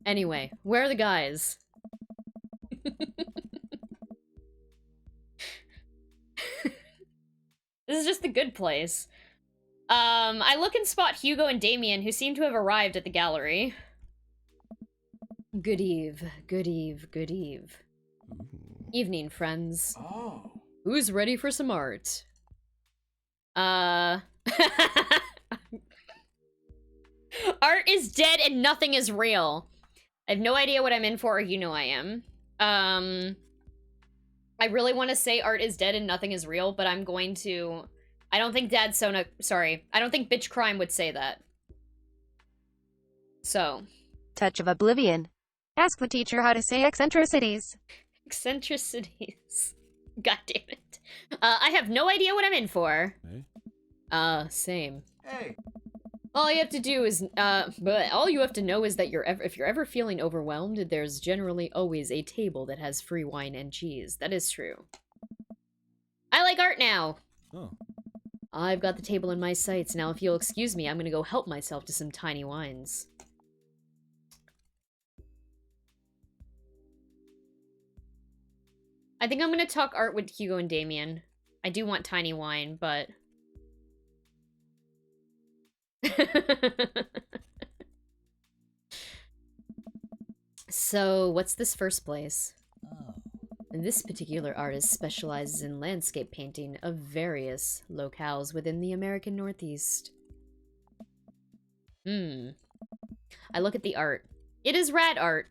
Anyway, where are the guys? This is just the good place. I look and spot Hugo and Damien, who seem to have arrived at the gallery. Good eve, good eve, good eve. Evening, friends. Oh. Who's ready for some art? Art is dead and nothing is real. I have no idea what I'm in for, you know I am. I really want to say art is dead and nothing is real, but I'm going to... I don't think I don't think Bitch Crime would say that. So. Touch of oblivion. Ask the teacher how to say eccentricities. Eccentricities. God damn it. I have no idea what I'm in for. Hey. Same. Hey. All you have to do is, but all you have to know is that if you're ever feeling overwhelmed, there's generally always a table that has free wine and cheese. That is true. I like art now. Oh. I've got the table in my sights. Now, if you'll excuse me, I'm gonna go help myself to some tiny wines. I think I'm gonna talk art with Hugo and Damien. I do want tiny wine, but... So, what's this first place? Oh. This particular artist specializes in landscape painting of various locales within the American Northeast. I look at the art. It is rad art.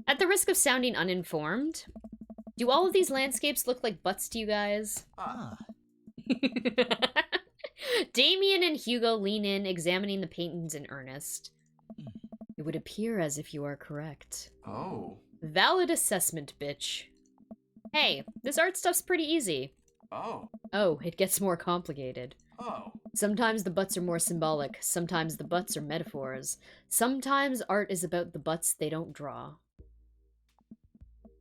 At the risk of sounding uninformed, do all of these landscapes look like butts to you guys? Ah. Damien and Hugo lean in, examining the paintings in earnest. It would appear as if you are correct. Oh. Valid assessment, bitch. Hey, this art stuff's pretty easy. Oh. Oh, it gets more complicated. Oh. Sometimes the butts are more symbolic, sometimes the butts are metaphors. Sometimes art is about the butts they don't draw.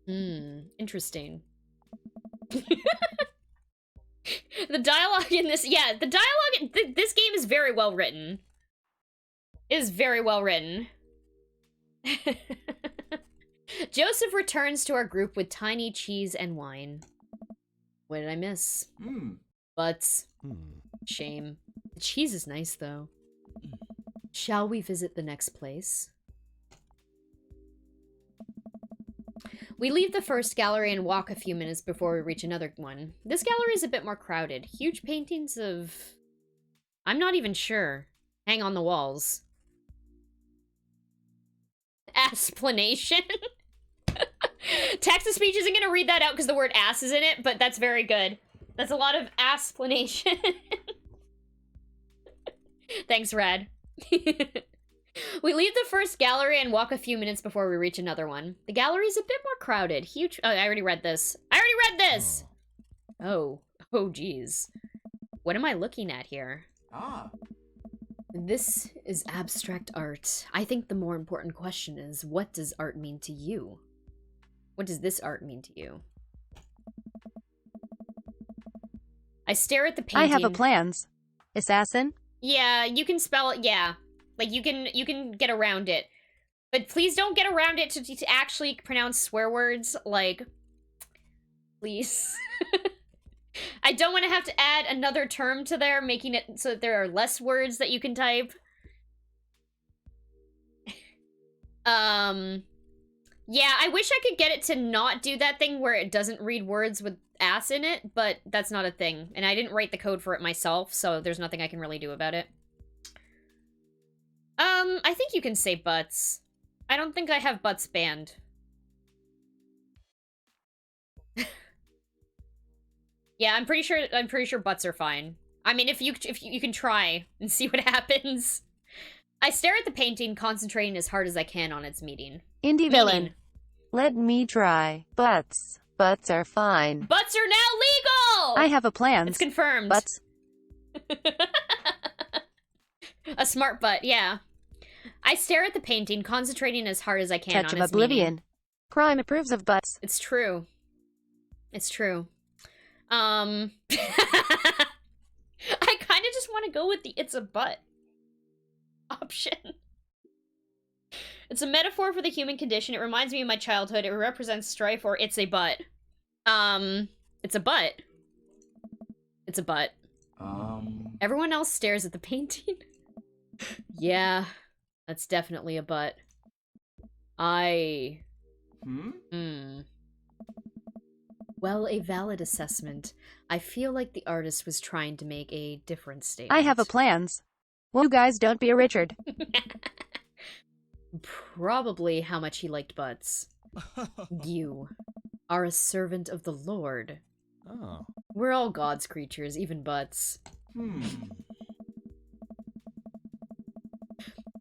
Interesting. The dialogue in this, yeah, the dialogue in this game is very well written. It is very well written. Joseph returns to our group with tiny cheese and wine. What did I miss? Butts. Shame. The cheese is nice, though. Shall we visit the next place? We leave the first gallery and walk a few minutes before we reach another one. This gallery is a bit more crowded. Huge paintings of... I'm not even sure. Hang on the walls. Explanation? Text-to-speech isn't gonna read that out because the word ass is in it, but that's very good. That's a lot of explanation. Thanks, Rad. We leave the first gallery and walk a few minutes before we reach another one. The gallery's a bit more crowded. Huge... Oh, I already read this. I already read this! Oh. Oh, geez. What am I looking at here? Ah. This is abstract art. I think the more important question is, what does art mean to you? What does this art mean to you? I stare at the painting. I have a plans. Assassin? Yeah, you can spell it, yeah. Like, you can get around it. But please don't get around it to actually pronounce swear words, like... Please. I don't want to have to add another term to there, making it so that there are less words that you can type. Yeah, I wish I could get it to not do that thing where it doesn't read words with ass in it, but that's not a thing. And I didn't write the code for it myself, so there's nothing I can really do about it. I think you can say butts. I don't think I have butts banned. Yeah, I'm pretty sure butts are fine. I mean, if you can try and see what happens. I stare at the painting, concentrating as hard as I can on its meaning. Indie villain. Let me try. Butts. Butts are fine. Butts are now legal! I have a plans. It's confirmed. Butts. A smart butt, yeah. I stare at the painting, concentrating as hard as I can Touch on of its oblivion. meaning. Crime approves of butts. It's true. It's true. I kind of just want to go with the it's a butt option. It's a metaphor for the human condition. It reminds me of my childhood. It represents strife or it's a butt. It's a butt. It's a butt. Everyone else stares at the painting. Yeah, that's definitely a butt. Well, a valid assessment. I feel like the artist was trying to make a different statement. I have a plans. Well, you guys don't be a Richard. Probably how much he liked butts. You are a servant of the Lord. Oh. We're all God's creatures, even butts.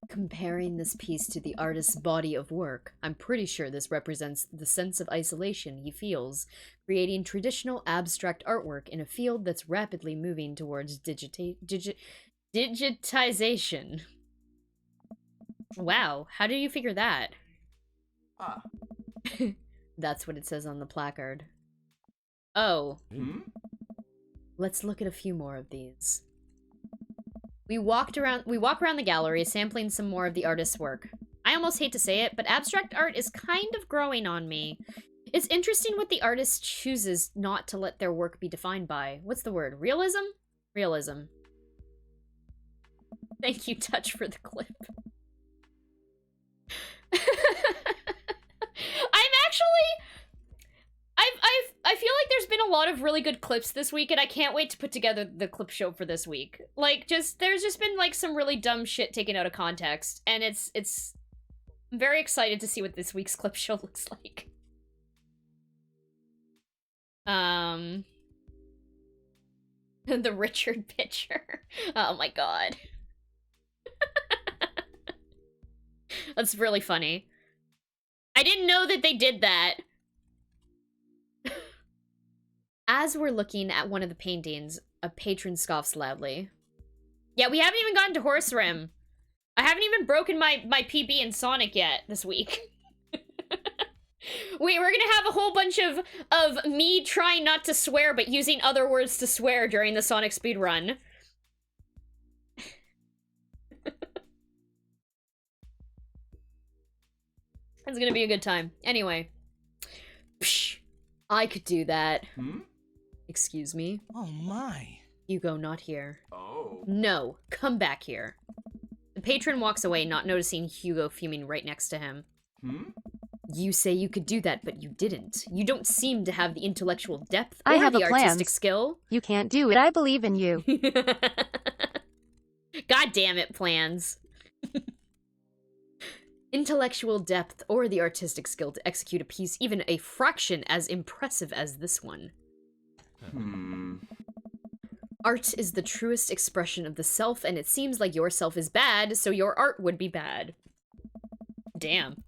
Comparing this piece to the artist's body of work, I'm pretty sure this represents the sense of isolation he feels, creating traditional abstract artwork in a field that's rapidly moving towards digitization. Wow, how did you figure that? That's what it says on the placard. Oh. Let's look at a few more of these. We walk around the gallery, sampling some more of the artist's work. I almost hate to say it, but abstract art is kind of growing on me. It's interesting what the artist chooses not to let their work be defined by. What's the word? Realism? Realism. Thank you, Touch, for the clip. I feel like there's been a lot of really good clips this week, and I can't wait to put together the clip show for this week. Like, there's just been, like, some really dumb shit taken out of context, and I'm very excited to see what this week's clip show looks like. The Richard picture. Oh my god. That's really funny. I didn't know that they did that. As we're looking at one of the paintings, a patron scoffs loudly. Yeah, we haven't even gotten to Horse Rim. I haven't even broken my PB in Sonic yet this week. We're gonna have a whole bunch of me trying not to swear, but using other words to swear during the Sonic speedrun. It's gonna be a good time. Anyway. Psh, I could do that. Hmm? Excuse me? Oh my. Hugo, not here. Oh. No, come back here. The patron walks away, not noticing Hugo fuming right next to him. Hmm? You say you could do that, but you didn't. You don't seem to have the intellectual depth I or have the a artistic plan. skill. You can't do it. I believe in you. God damn it, plans. Intellectual depth or the artistic skill to execute a piece even a fraction as impressive as this one. Hmm. Art is the truest expression of the self, and it seems like your self is bad, so your art would be bad. Damn.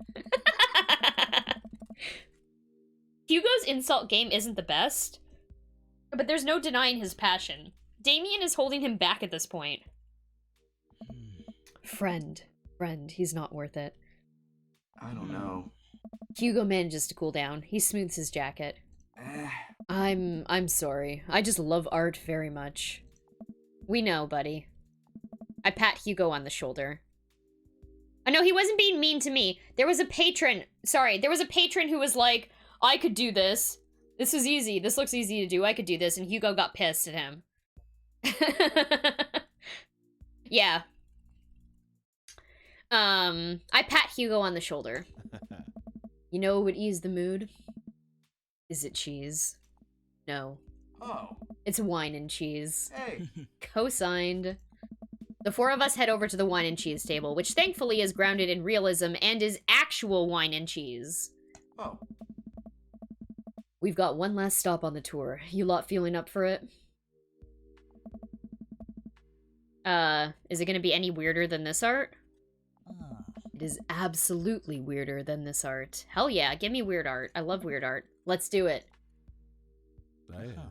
Hugo's insult game isn't the best, but there's no denying his passion. Damien is holding him back at this point. Friend, he's not worth it. I don't know. Hugo manages to cool down. He smooths his jacket. I'm sorry. I just love art very much. We know, buddy. I pat Hugo on the shoulder. I know he wasn't being mean to me. There was a patron who was like, I could do this. This is easy. This looks easy to do. I could do this. And Hugo got pissed at him. Yeah. I pat Hugo on the shoulder. You know what would ease the mood? Is it cheese? No. Oh. It's wine and cheese. Hey. Co-signed. The four of us head over to the wine and cheese table, which thankfully is grounded in realism and is actual wine and cheese. Oh. We've got one last stop on the tour. You lot feeling up for it? Is it gonna be any weirder than this art? Ah. It is absolutely weirder than this art. Hell yeah, give me weird art. I love weird art. Let's do it. Huh.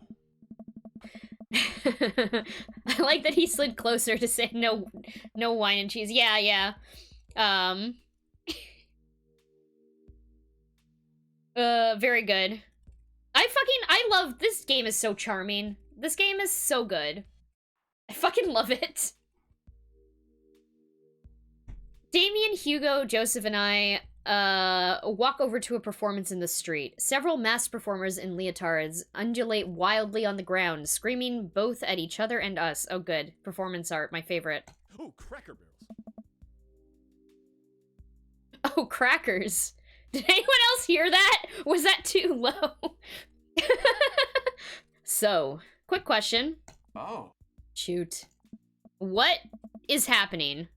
I like that he slid closer to say no wine and cheese. Yeah. Very good. I love, this game is so charming. This game is so good. I fucking love it. Damien, Hugo, Joseph, and I walk over to a performance in the street. Several masked performers in leotards undulate wildly on the ground, screaming both at each other and us. Oh good. Performance art, my favorite. Oh, Cracker Barrels. Oh, crackers. Did anyone else hear that? Was that too low? So, quick question. Oh. Shoot. What is happening?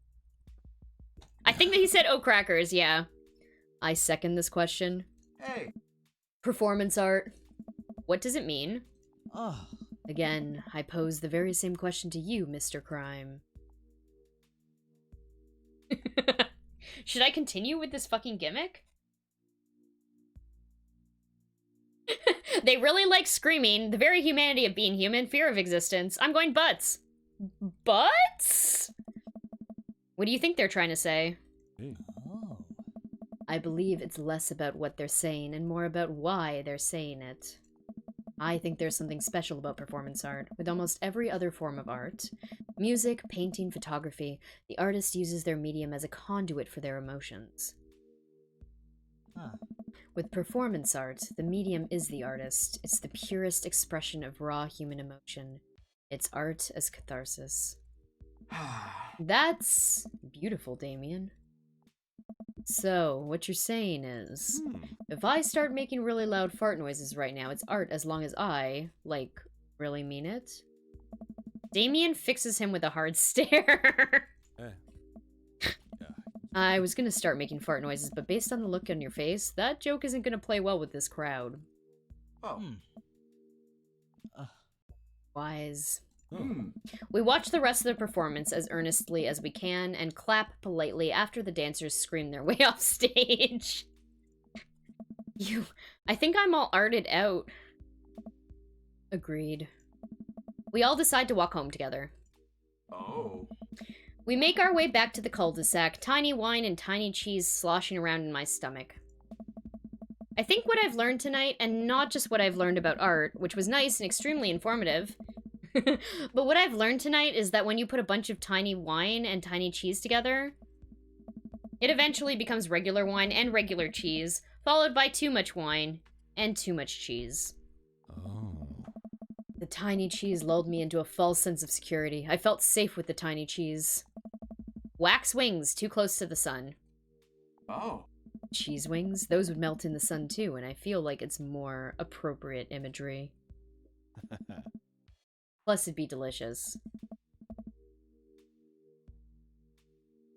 I think that he said, oh, crackers, yeah. I second this question. Hey. Performance art. What does it mean? Oh. Again, I pose the very same question to you, Mr. Crime. Should I continue with this fucking gimmick? They really like screaming, the very humanity of being human, fear of existence. I'm going butts. Butts? What do you think they're trying to say? Oh. I believe it's less about what they're saying and more about why they're saying it. I think there's something special about performance art. With almost every other form of art, music, painting, photography, the artist uses their medium as a conduit for their emotions. Huh. With performance art, the medium is the artist. It's the purest expression of raw human emotion. It's art as catharsis. That's beautiful, Damien. So, what you're saying is, if I start making really loud fart noises right now, it's art as long as I, like, really mean it? Damien fixes him with a hard stare. I was gonna start making fart noises, but based on the look on your face, that joke isn't gonna play well with this crowd. Oh. Wise. Hmm. We watch the rest of the performance as earnestly as we can and clap politely after the dancers scream their way off stage. I think I'm all arted out. Agreed. We all decide to walk home together. Oh. We make our way back to the cul-de-sac, tiny wine and tiny cheese sloshing around in my stomach. I think what I've learned tonight, and not just what I've learned about art, which was nice and extremely informative, but what I've learned tonight is that when you put a bunch of tiny wine and tiny cheese together, it eventually becomes regular wine and regular cheese, followed by too much wine and too much cheese. Oh. The tiny cheese lulled me into a false sense of security. I felt safe with the tiny cheese. Wax wings, too close to the sun. Oh. Cheese wings, those would melt in the sun too, and I feel like it's more appropriate imagery. Plus, it'd be delicious.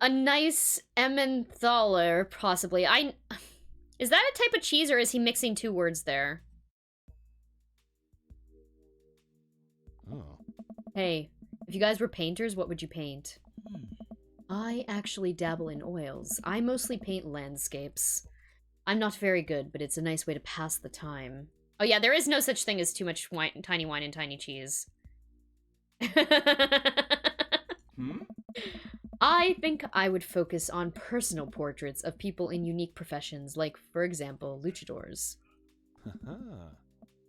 A nice Emmentaler, possibly. Is that a type of cheese, or is he mixing two words there? Oh. Hey, if you guys were painters, what would you paint? Hmm. I actually dabble in oils. I mostly paint landscapes. I'm not very good, but it's a nice way to pass the time. Oh yeah, there is no such thing as too much tiny wine and tiny cheese. Hmm? I think I would focus on personal portraits of people in unique professions, like, for example, luchadors.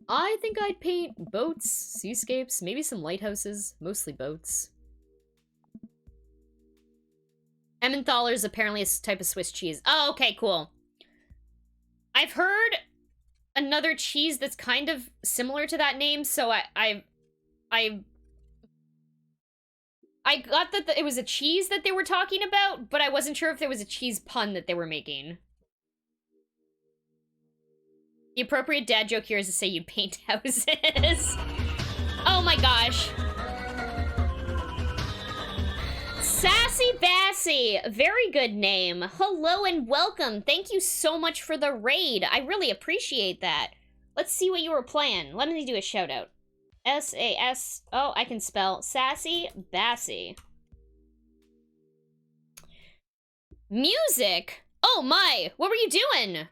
I think I'd paint boats, seascapes, maybe some lighthouses, mostly boats. Emmentaler is apparently a type of Swiss cheese. Oh, okay, cool. I've heard another cheese that's kind of similar to that name, so I got that it was a cheese that they were talking about, but I wasn't sure if there was a cheese pun that they were making. The appropriate dad joke here is to say you'd paint houses. Oh my gosh. Sassy Bassy, very good name. Hello and welcome. Thank you so much for the raid. I really appreciate that. Let's see what you were playing. Let me do a shout out. S-A-S, oh, I can spell Sassy Bassy. Music? Oh my, what were you doing?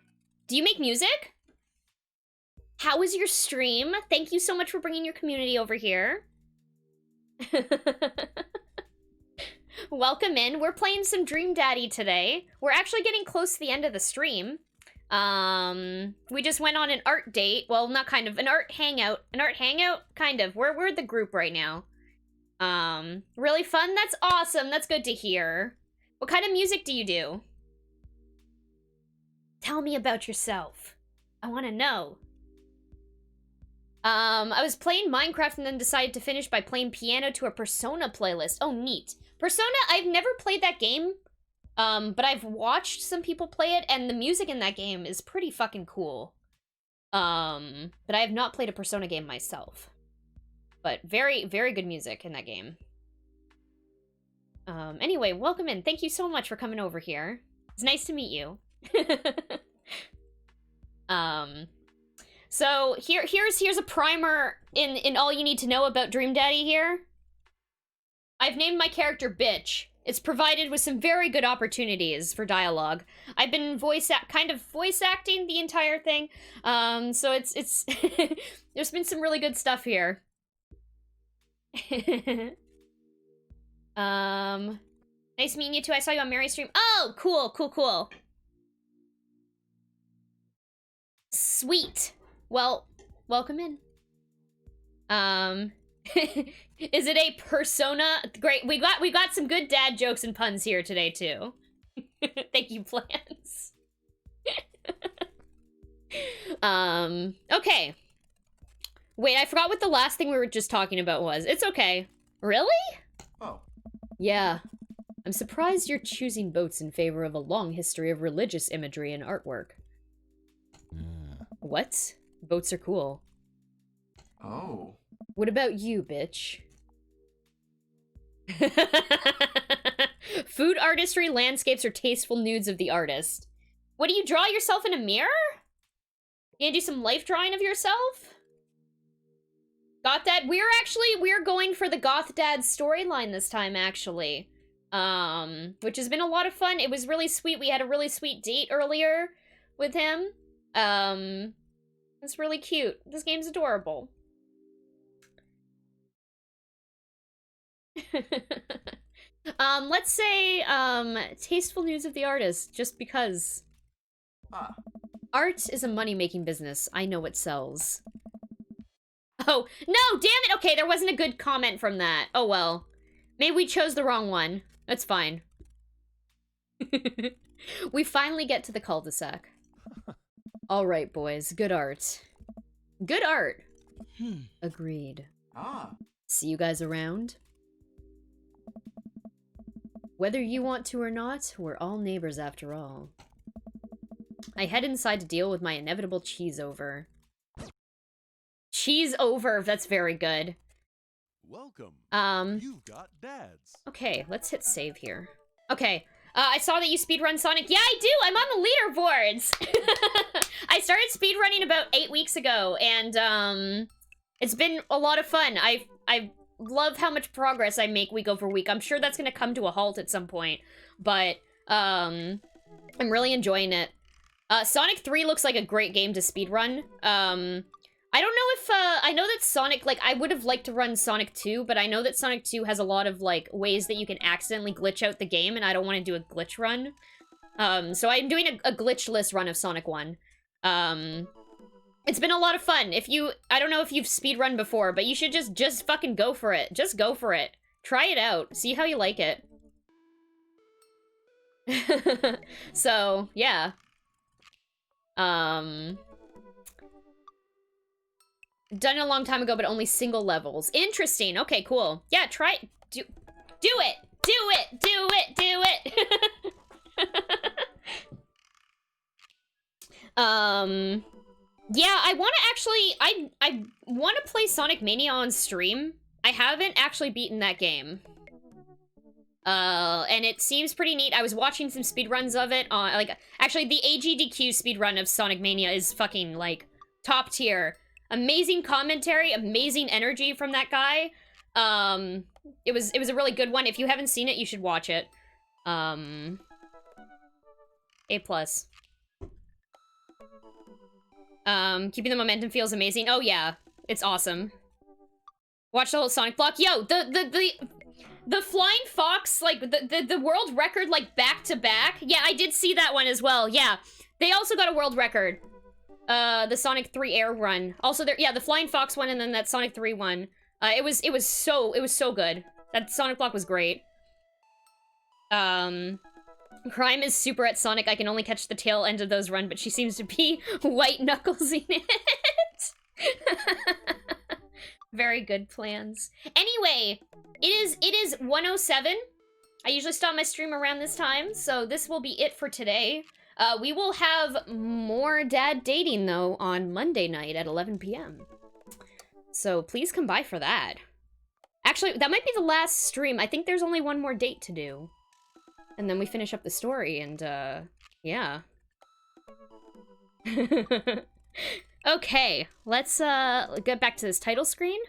Do you make music? How was your stream? Thank you so much for bringing your community over here. Welcome in. We're playing some Dream Daddy today. We're actually getting close to the end of the stream. We just went on an art date. Well, not kind of, an art hangout. An art hangout? Kind of. We're the group right now. Really fun? That's awesome. That's good to hear. What kind of music do you do? Tell me about yourself. I want to know. I was playing Minecraft and then decided to finish by playing piano to a Persona playlist. Oh, neat. Persona, I've never played that game. But I've watched some people play it, and the music in that game is pretty fucking cool. But I have not played a Persona game myself. But very, very good music in that game. Anyway, welcome in. Thank you so much for coming over here. It's nice to meet you. So here's a primer in all you need to know about Dream Daddy here. I've named my character Bitch. It's provided with some very good opportunities for dialogue. I've been kind of voice acting the entire thing. So it's there's been some really good stuff here. Nice meeting you too. I saw you on Mary's stream. Oh, cool. Sweet. Well, welcome in. Is it a Persona? Great. We got some good dad jokes and puns here today too. Thank you, Plants. Okay. Wait, I forgot what the last thing we were just talking about was. It's okay. Really? Oh. Yeah. I'm surprised you're choosing boats in favor of a long history of religious imagery and artwork. What? Boats are cool. Oh. What about you, bitch? Food artistry, landscapes, or tasteful nudes of the artist. What, do you draw yourself in a mirror? You gonna do some life drawing of yourself? Goth Dad, we're going for the Goth Dad storyline this time, actually. Which has been a lot of fun. It was really sweet. We had a really sweet date earlier with him. It's really cute. This game's adorable. Let's say, tasteful news of the artist, just because. Ah. Art is a money-making business. I know it sells. Oh, no, damn it! Okay, there wasn't a good comment from that. Oh well. Maybe we chose the wrong one. That's fine. We finally get to the cul-de-sac. Alright, boys. Good art. Good art. Agreed. Ah. See you guys around? Whether you want to or not, we're all neighbors after all. I head inside to deal with my inevitable cheese over. Cheese over, that's very good. Welcome. You've got dads. Okay, let's hit save here. Okay, I saw that you speedrun Sonic. Yeah, I do! I'm on the leaderboards! I started speedrunning about 8 weeks ago, and, it's been a lot of fun. I love how much progress I make week over week. I'm sure that's gonna come to a halt at some point, but, I'm really enjoying it. Sonic 3 looks like a great game to speedrun. I don't know if, I know that Sonic, like, I would have liked to run Sonic 2, but I know that Sonic 2 has a lot of, like, ways that you can accidentally glitch out the game, and I don't want to do a glitch run. So I'm doing a glitchless run of Sonic 1. It's been a lot of fun. I don't know if you've speedrun before, but you should just fucking go for it. Just go for it. Try it out. See how you like it. So, yeah. Done it a long time ago, but only single levels. Interesting. Okay, cool. Yeah, try it. Do it! Do it! Do it! Do it! Yeah, I want to actually... I want to play Sonic Mania on stream. I haven't actually beaten that game. And it seems pretty neat. I was watching some speedruns of it on, like, actually, the AGDQ speedrun of Sonic Mania is fucking, like, top tier. Amazing commentary, amazing energy from that guy. It was a really good one. If you haven't seen it, you should watch it. A+. Keeping the momentum feels amazing. Oh yeah, it's awesome. Watch the whole Sonic block. Yo, the Flying Fox, like, the world record, like, back-to-back. Yeah, I did see that one as well, yeah. They also got a world record. The Sonic 3 Air run. Also, there, yeah, the Flying Fox one and then that Sonic 3 one. It was so good. That Sonic block was great. Crime is super at Sonic. I can only catch the tail end of those run, but she seems to be white knucklesing it. Very good plans. Anyway, it is 1:07. I usually stop my stream around this time, so this will be it for today. We will have more dad dating, though, on Monday night at 11 p.m. So please come by for that. Actually, that might be the last stream. I think there's only one more date to do. And then we finish up the story, and, yeah. Okay, let's, get back to this title screen.